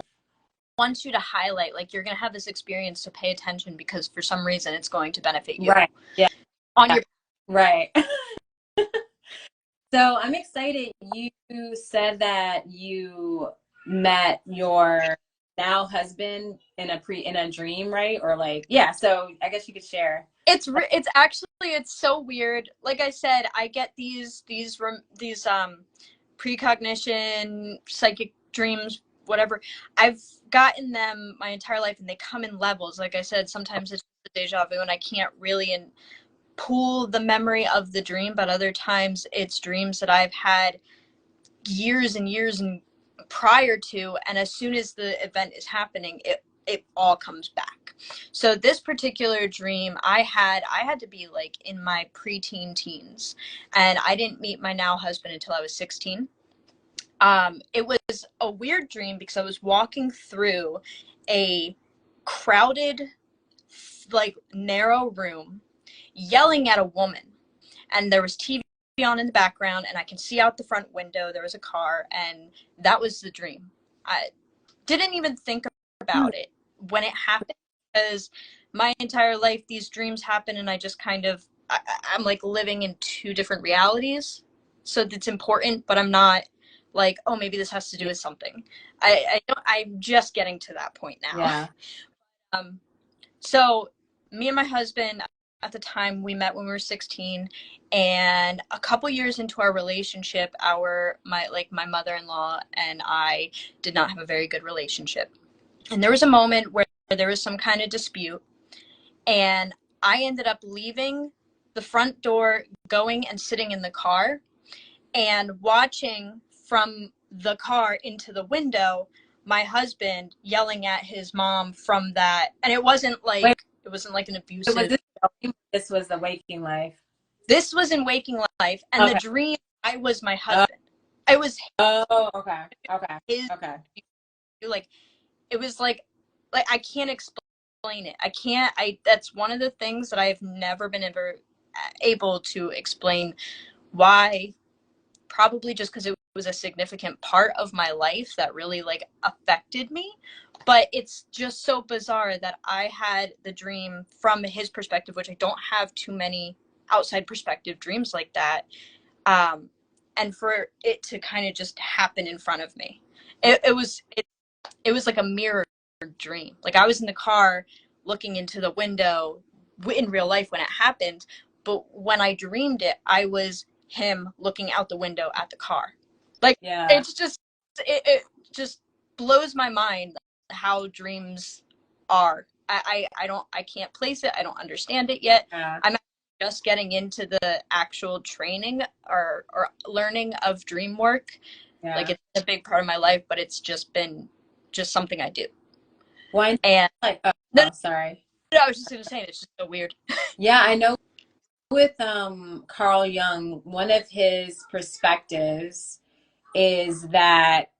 wants you to highlight, like you're going to have this experience, to pay attention because for some reason it's going to benefit you Right. Yeah. on your. Right. So I'm excited. You said that you met your now husband in a dream, right? Or like, yeah. So I guess you could share. It's actually, it's so weird. Like I said, I get these precognition psychic dreams, whatever. I've gotten them my entire life, and they come in levels. Like I said, sometimes it's a deja vu and I can't really pull the memory of the dream, but other times it's dreams that I've had years and years and prior to, and as soon as the event is happening, it all comes back. So this particular dream I had to be like in my preteen teens, and I didn't meet my now husband until I was 16. It was a weird dream because I was walking through a crowded, like narrow room, yelling at a woman, and there was TV on in the background, and I can see out the front window there was a car, and that was the dream. I didn't even think Hmm. about it when it happened because my entire life these dreams happen, and I just kind of I'm like living in two different realities. So it's important, but I'm not like, oh, maybe this has to do with something. I don't, I'm just getting to that point now. Yeah. Um, so me and my husband at the time, we met when we were 16, and a couple years into our relationship, my mother-in-law and I did not have a very good relationship. And there was a moment where there was some kind of dispute, and I ended up leaving the front door, going and sitting in the car and watching from the car into the window my husband yelling at his mom from that. And Wait, it wasn't like an was abusive. this was the waking life? This was in waking life, and the Okay. dream I was my Oh, husband. It was oh, okay. Okay. his, Okay. like it was like I can't explain it. I can't. I That's one of the things that I've never been ever able to explain why. Probably just because it was a significant part of my life that really like affected me. But it's just so bizarre that I had the dream from his perspective, which I don't have too many outside perspective dreams like that. Um, and for it to kind of just happen in front of me, it was like a mirror dream. Like I was in the car looking into the window in real life when it happened, but when I dreamed it, I was him looking out the window at the car. Like Yeah. it's just it just blows my mind how dreams are. I don't, I can't place it. I don't understand it yet. Yeah. I'm just getting into the actual training or learning of dream work. Like Yeah. it's a big part of my life, but it's just been just something I do. Why? And Like, no, oh, sorry. no, I was just gonna say it's just so weird. Yeah, I know with Carl Jung, one of his perspectives is that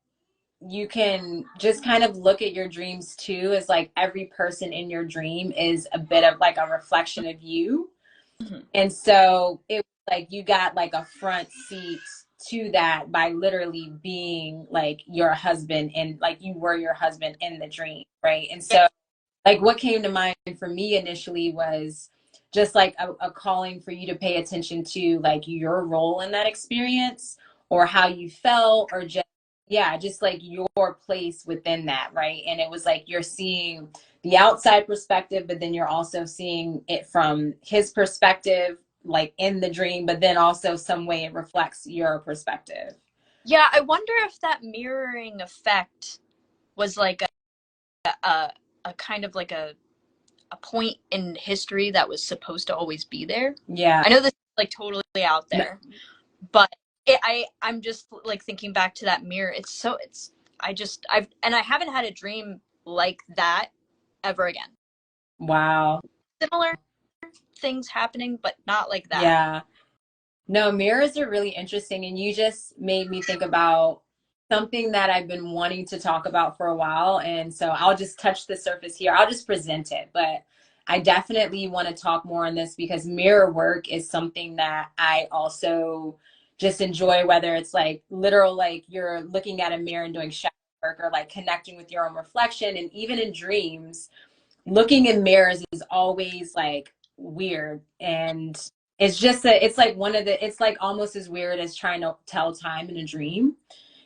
you can just kind of look at your dreams too as like every person in your dream is a bit of like a reflection of you. Mhm. And so it was like you got like a front seat to that by literally being like your husband and like you were your husband in the dream, right? And Yeah, so like what came to mind for me initially was just like a calling for you to pay attention to like your role in that experience or how you felt or just yeah just like your place within that, right? And it was like you're seeing the outside perspective but then you're also seeing it from his perspective like in the dream but then also some way it reflects your perspective. yeah. I wonder if that mirroring effect was like a, a kind of like a point in history that was supposed to always be there. Yeah. I know this is like totally out there, but I'm just like thinking back to that mirror. I haven't had a dream like that ever again. Wow. Similar things happening, but not like that. Yeah. No, mirrors are really interesting. And you just made me think about something that I've been wanting to talk about for a while. And so I'll just touch the surface here. I'll just present it. But I definitely want to talk more on this because mirror work is something that I also just enjoy, whether it's like literal, like you're looking at a mirror and doing shadow work or like connecting with your own reflection. And even in dreams, looking in mirrors is always like weird and it's just it's like one of the it's like almost as weird as trying to tell time in a dream.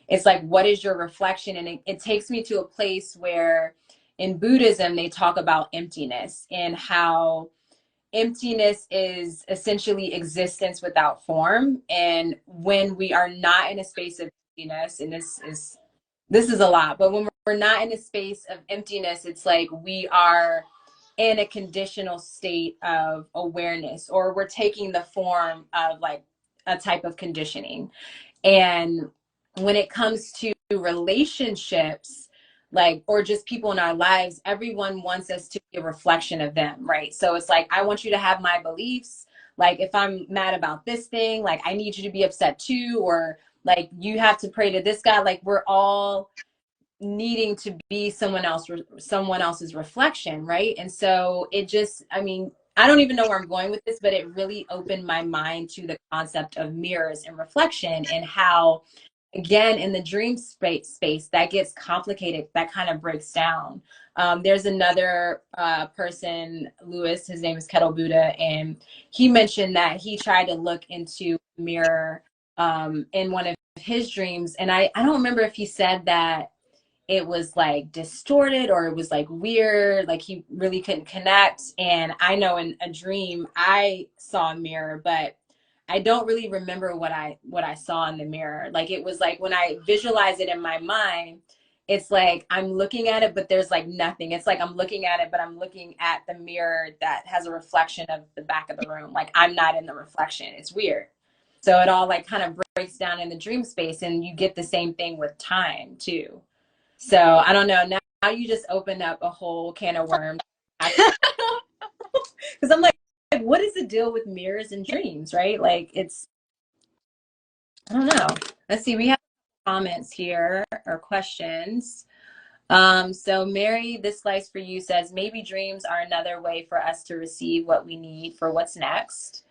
It's like what is your reflection, and it takes me to a place where in Buddhism they talk about emptiness and how emptiness is essentially existence without form. And when we are not in a space of emptiness, and this is a lot, but when we're not in a space of emptiness, it's like we are in a conditional state of awareness, or we're taking the form of like a type of conditioning. And when it comes to relationships, like, or just people in our lives, everyone wants us to be a reflection of them, right? So it's like, I want you to have my beliefs. Like, if I'm mad about this thing, like, I need you to be upset too, or like, you have to pray to this guy. Like, we're all needing to be someone else's reflection, right? And so it just, I mean, I don't even know where I'm going with this, but it really opened my mind to the concept of mirrors and reflection and how again in the dream space that gets complicated, that kind of breaks down. There's another person, Lewis, his name is Kettle Buddha, and he mentioned that he tried to look into a mirror in one of his dreams, and I don't remember if he said that it was like distorted or it was like weird, like he really couldn't connect. And I know in a dream I saw a mirror, but I don't really remember what I saw in the mirror. Like it was like when I visualize it in my mind, it's like I'm looking at it but there's like nothing. It's like I'm looking at it but I'm looking at the mirror that has a reflection of the back of the room. Like I'm not in the reflection. It's weird. So it all like kind of breaks down in the dream space, and you get the same thing with time too. So I don't know. Now you just opened up a whole can of worms. Because I'm like, what is the deal with mirrors and dreams, right? Like it's, I don't know. Let's see. We have comments here or questions. So Mary, this slice for you says maybe dreams are another way for us to receive what we need for what's next.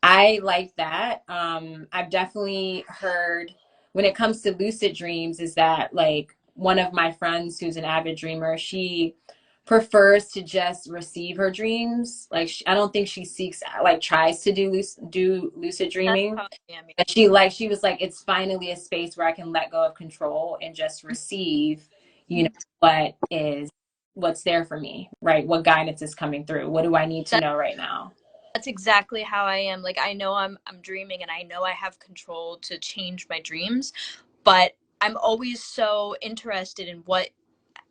I like that. I've definitely heard when it comes to lucid dreams is that like one of my friends who's an avid dreamer, she prefers to just receive her dreams. Like I don't think she seeks like tries to do lucid That's dreaming. how I am. But she was like it's finally a space where I can let go of control and just receive, you know, what is what's there for me, right? What guidance is coming through? What do I need to know right now? That's exactly how I am. Like I know I'm dreaming and I know I have control to change my dreams, but I'm always so interested in what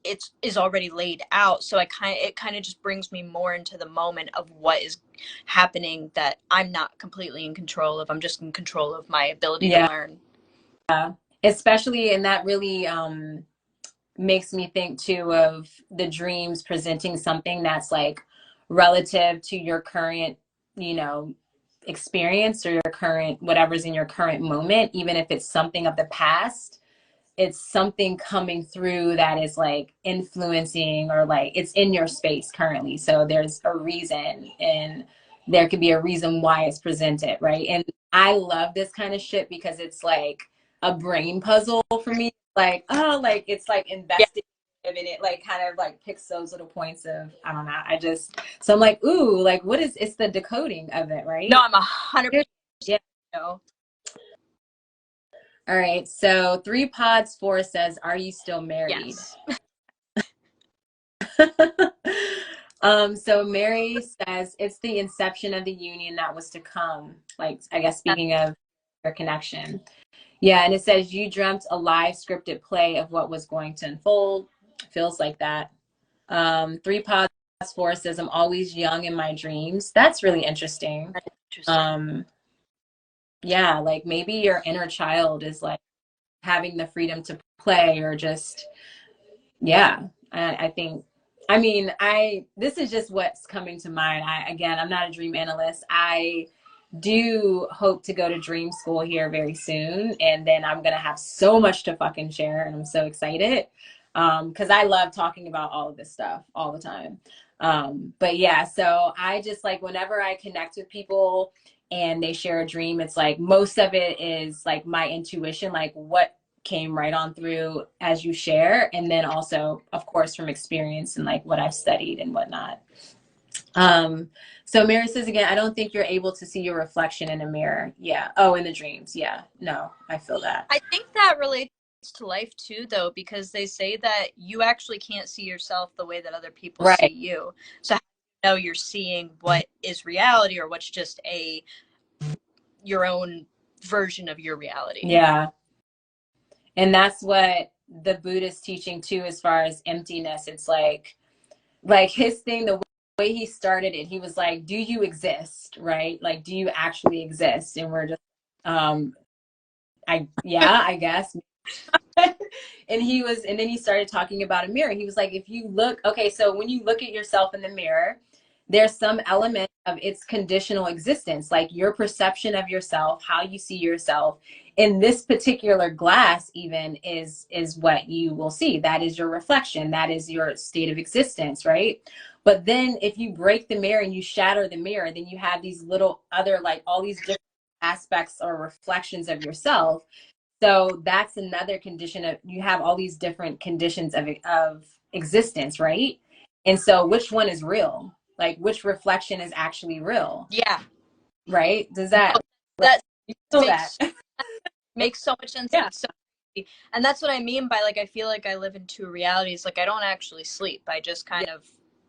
it is already laid out. So it kind of just brings me more into the moment of what is happening that I'm not completely in control of. I'm just in control of my ability to Yeah. learn. Especially, and that really makes me think too of the dreams presenting something that's like relative to your current, you know, experience or your current whatever's in your current moment, even if it's something of the past. It's something coming through that is like influencing or like it's in your space currently. So there's a reason, and there could be a reason why it's presented, right? And I love this kind of shit because it's like a brain puzzle for me. Like, oh, like it's like Yeah. investigative and it like kind of like picks those little points of, I don't know. So I'm like, ooh, like what is, it's the decoding of it, No, right? I'm 100%. Yeah. No. All right. So 3 pods 4 says, are you still married? Yes. So Mary says it's the inception of the union that was to come. Like, I guess speaking of your connection. Yeah, and it says you dreamt a live scripted play of what was going to unfold. Feels like that. 3 pods 4 says I'm always young in my dreams. That's really interesting. Interesting. Yeah, like maybe your inner child is like having the freedom to play or just, yeah, I think, I mean, this is just what's coming to mind. Again, I'm not a dream analyst. I do hope to go to dream school here very soon. And then I'm going to have so much to fucking share. And I'm so excited. Cause I love talking about all of this stuff all the time. But yeah, so I just like, whenever I connect with people and they share a dream, it's like, most of it is like my intuition, like what came right on through as you share, and then also of course from experience and like what I've studied and whatnot. So Mary says again, I don't think you're able to see your reflection in a mirror. Yeah. Oh, in the dreams. Yeah, no, I feel that. I think that relates to life too, though, because they say that you actually can't see yourself the way that other people see Right. you. So how do you know you're seeing what is reality or what's just your own version of your reality? Yeah, and that's what the Buddhist teaching too, as far as emptiness. It's like his thing, the way he started it, he was like, do you exist, right? Like, do you actually exist? And we're just um I guess. And then he started talking about a mirror. He was like, if you look, okay, so when you look at yourself in the mirror, there's some element of its conditional existence, like your perception of yourself, how you see yourself in this particular glass even is what you will see. That is your reflection. That is your state of existence, right? But then if you break the mirror and you shatter the mirror, then you have these little other, like all these different aspects or reflections of yourself. So that's another condition of, you have all these different conditions of existence, right? And so which one is real? Like which reflection is actually real, Yeah. right? Does that, like, That you feel makes that? makes so much sense. Yeah. So, and that's what I mean by like I feel like I live in two realities. Like I don't actually sleep. I just kind of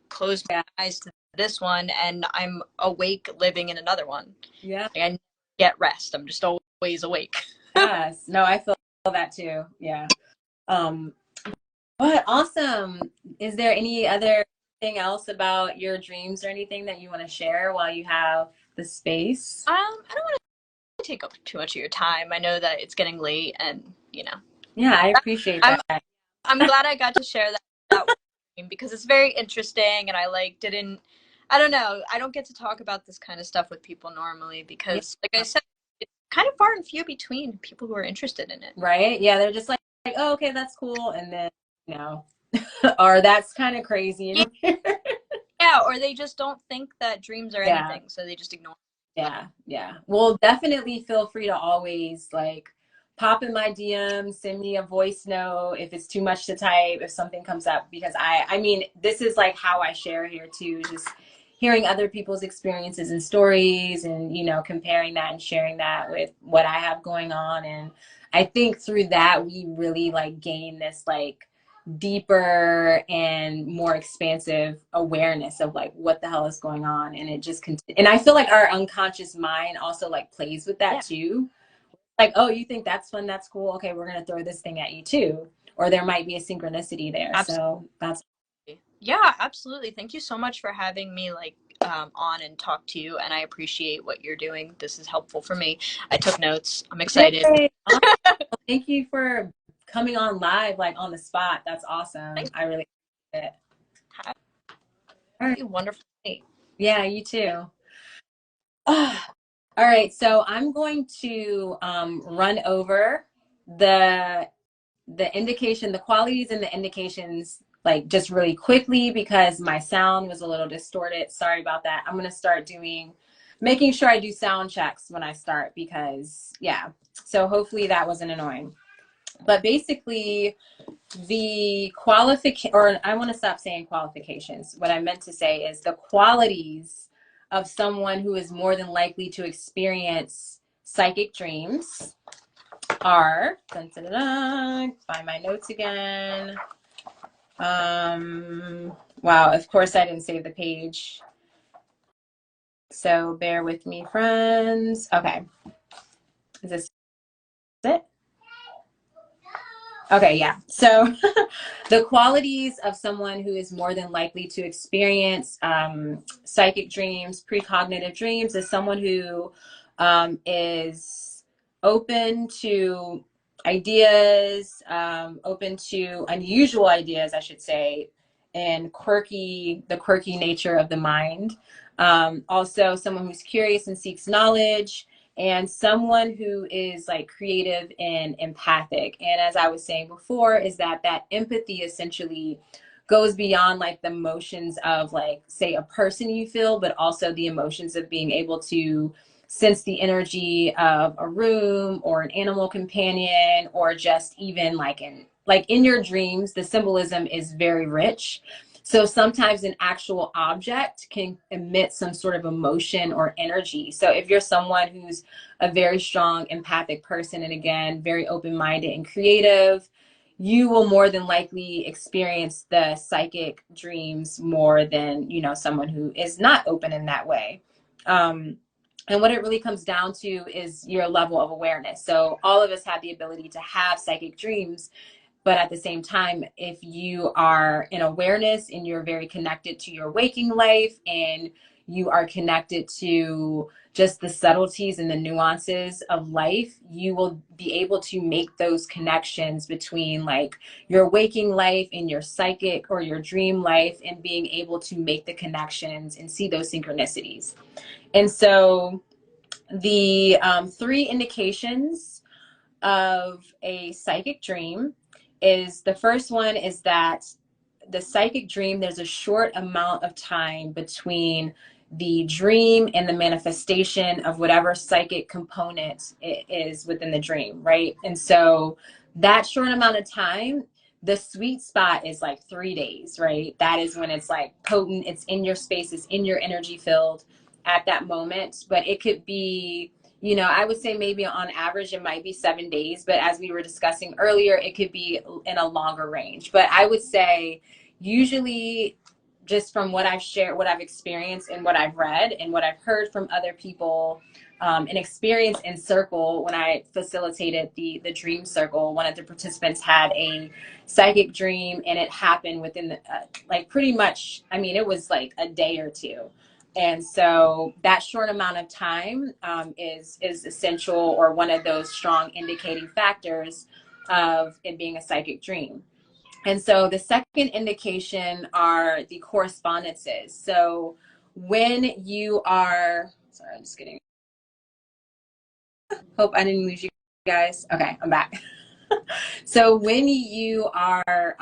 close my Yeah. eyes to this one and I'm awake living in another one. Yeah. Like I never get rest. I'm just always awake. Yes. No, I feel that too. Yeah. Um, but awesome. Is there any other thing else about your dreams or anything that you want to share while you have the space? I don't want to take up too much of your time. I know that it's getting late and Yeah, I appreciate I'm that. I'm glad I got to share that because it's very interesting and I like didn't I don't know, I don't get to talk about this kind of stuff with people normally Yeah. because like I said it's kind of far and few between people who are interested in it. Right? Yeah, they're just like, oh, okay, that's cool. And then, or that's kind of crazy. Yeah, or they just don't think that dreams are Yeah, anything, so they just ignore yeah, yeah. Well, definitely feel free to always like pop in my DM, send me a voice note if it's too much to type, if something comes up, because I mean, this is like how I share here too, just hearing other people's experiences and stories and, comparing that and sharing that with what I have going on. And I think through that, we really like gain this like deeper and more expansive awareness of like what the hell is going on, and it just and I feel like our unconscious mind also like plays with that yeah. too, like, oh, you think that's fun, that's cool, okay, we're gonna throw this thing at you too, or there might be a synchronicity there. So that's yeah, absolutely. Thank you so much for having me on and talk to you, and I appreciate what you're doing. This is helpful for me. I took notes. I'm excited. Yay. Thank you for coming on live, like on the spot. That's awesome. Thanks. I really appreciate it. Have All right. a wonderful day. Yeah, you too. All right, so I'm going to run over the indication, the qualities and the indications, like just really quickly because my sound was a little distorted. Sorry about that. I'm gonna start making sure I do sound checks when I start because yeah. So hopefully that wasn't annoying. But basically, the qualification, or I want to stop saying qualifications. What I meant to say is the qualities of someone who is more than likely to experience psychic dreams are, dun, dun, dun, dun, find my notes again. Wow, of course I didn't save the page. So bear with me, friends. Okay. Is this it? Okay, yeah. So the qualities of someone who is more than likely to experience psychic dreams, precognitive dreams, is someone who is open to ideas, open to unusual ideas, I should say, and the quirky nature of the mind. Also, someone who's curious and seeks knowledge, and someone who is like creative and empathic. And as I was saying before, is that empathy essentially goes beyond like the emotions of like, say, a person you feel, but also the emotions of being able to sense the energy of a room or an animal companion, or just even like in your dreams, the symbolism is very rich. So sometimes an actual object can emit some sort of emotion or energy. So if you're someone who's a very strong empathic person, and again, very open-minded and creative, you will more than likely experience the psychic dreams more than, someone who is not open in that way. And what it really comes down to is your level of awareness. So all of us have the ability to have psychic dreams, but at the same time, if you are in awareness and you're very connected to your waking life, and you are connected to just the subtleties and the nuances of life, you will be able to make those connections between like your waking life and your psychic or your dream life, and being able to make the connections and see those synchronicities. And so the three indications of a psychic dream is, the first one is that the psychic dream, there's a short amount of time between the dream and the manifestation of whatever psychic component it is within the dream, right? And so that short amount of time, the sweet spot is like 3 days, right? That is when it's like potent, it's in your space, it's in your energy field at that moment. But it could be, I would say maybe on average it might be 7 days, but as we were discussing earlier, it could be in a longer range. But I would say usually, just from what I've shared, what I've experienced and what I've read and what I've heard from other people, an experience in Circle, when I facilitated the dream circle, one of the participants had a psychic dream, and it happened within the like pretty much, I mean, it was like a day or two. And so that short amount of time is essential, or one of those strong indicating factors of it being a psychic dream. And so the second indication are the correspondences. So when you are, sorry, I'm just kidding. Hope I didn't lose you guys. Okay, I'm back. So when you are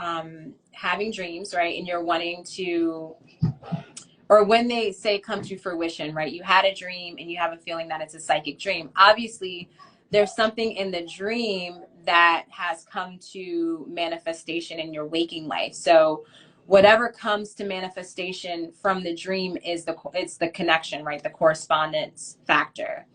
having dreams, right, and you're wanting to, or when they say come to fruition, right, you had a dream and you have a feeling that it's a psychic dream. Obviously, there's something in the dream that has come to manifestation in your waking life. So whatever comes to manifestation from the dream is it's the connection, right, the correspondence factor.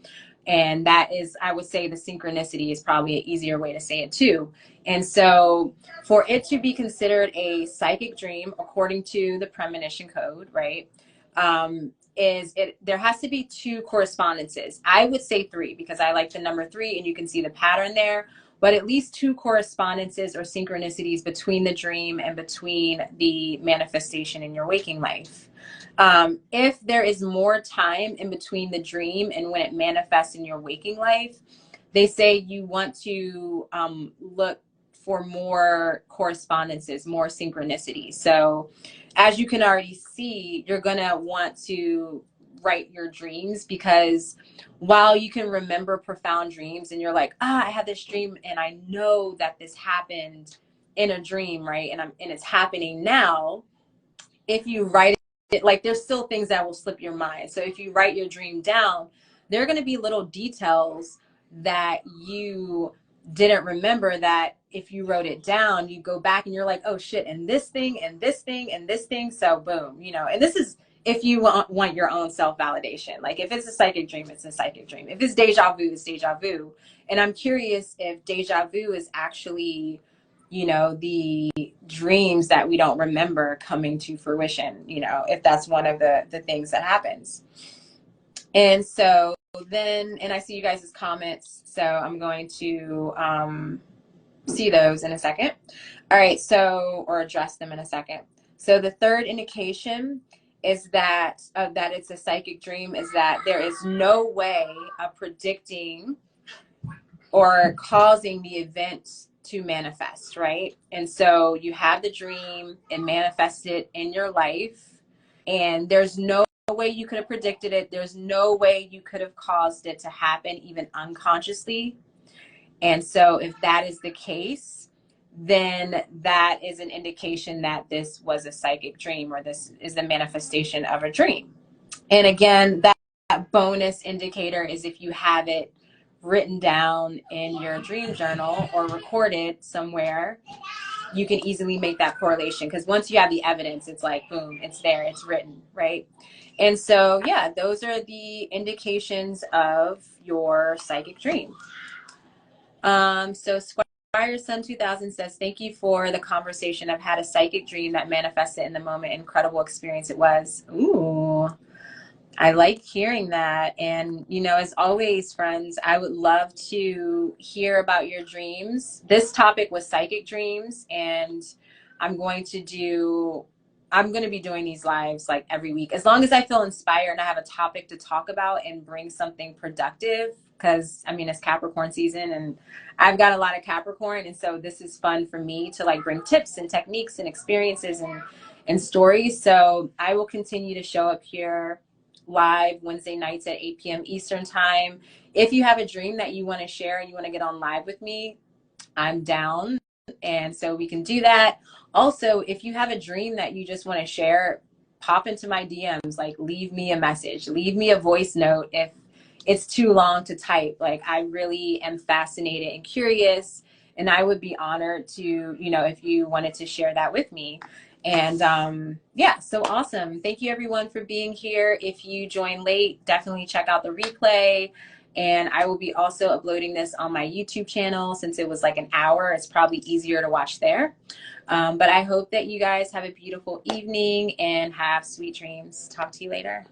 And that is, I would say, the synchronicity is probably an easier way to say it too. And so for it to be considered a psychic dream, according to the premonition code, right, there has to be two correspondences. I would say three, because I like the number three and you can see the pattern there. but at least two correspondences or synchronicities between the dream and between the manifestation in your waking life. If there is more time in between the dream and when it manifests in your waking life, they say you want to look for more correspondences, more synchronicity. So as you can already see, you're going to want to write your dreams, because while you can remember profound dreams and you're like, I had this dream and I know that this happened in a dream, right? And it's happening now. If you write it, like, there's still things that will slip your mind. So if you write your dream down, there are going to be little details that you didn't remember, that if you wrote it down, you go back and you're like, oh shit, and this thing and this thing and this thing. So boom, and this is if you want your own self-validation. Like, if it's a psychic dream, it's a psychic dream. If it's deja vu, it's deja vu. And I'm curious if deja vu is actually, the dreams that we don't remember coming to fruition, if that's one of the things that happens. And so then, and I see you guys' comments, so I'm going to see those in a second. All right, or address them in a second. So the third indication is that it's a psychic dream is that there is no way of predicting or causing the event to manifest, right? And so you have the dream and manifest it in your life, and there's no way you could have predicted it. There's no way you could have caused it to happen, even unconsciously. And so if that is the case, then that is an indication that this was a psychic dream, or this is the manifestation of a dream. And again, that bonus indicator is if you have it written down in your dream journal or recorded somewhere, you can easily make that correlation, because once you have the evidence, it's like, boom, it's there, it's written, right? And so, yeah, those are the indications of your psychic dream. So Squire Sun 2000 says, thank you for the conversation. I've had a psychic dream that manifested in the moment. Incredible experience it was. Ooh, I like hearing that. And, as always, friends, I would love to hear about your dreams. This topic was psychic dreams, and I'm going to be doing these lives like every week, as long as I feel inspired and I have a topic to talk about and bring something productive, because it's Capricorn season and I've got a lot of Capricorn. And so this is fun for me to like bring tips and techniques and experiences and stories. So I will continue to show up here live Wednesday nights at 8 p.m. Eastern time. If you have a dream that you want to share and you want to get on live with me, I'm down. And so we can do that. Also, if you have a dream that you just want to share, pop into my DMs, like leave me a message, leave me a voice note if it's too long to type. Like, I really am fascinated and curious, and I would be honored to, if you wanted to share that with me. And yeah, so awesome. Thank you everyone for being here. If you joined late, definitely check out the replay. And I will be also uploading this on my YouTube channel. Since it was like an hour, it's probably easier to watch there. But I hope that you guys have a beautiful evening and have sweet dreams. Talk to you later.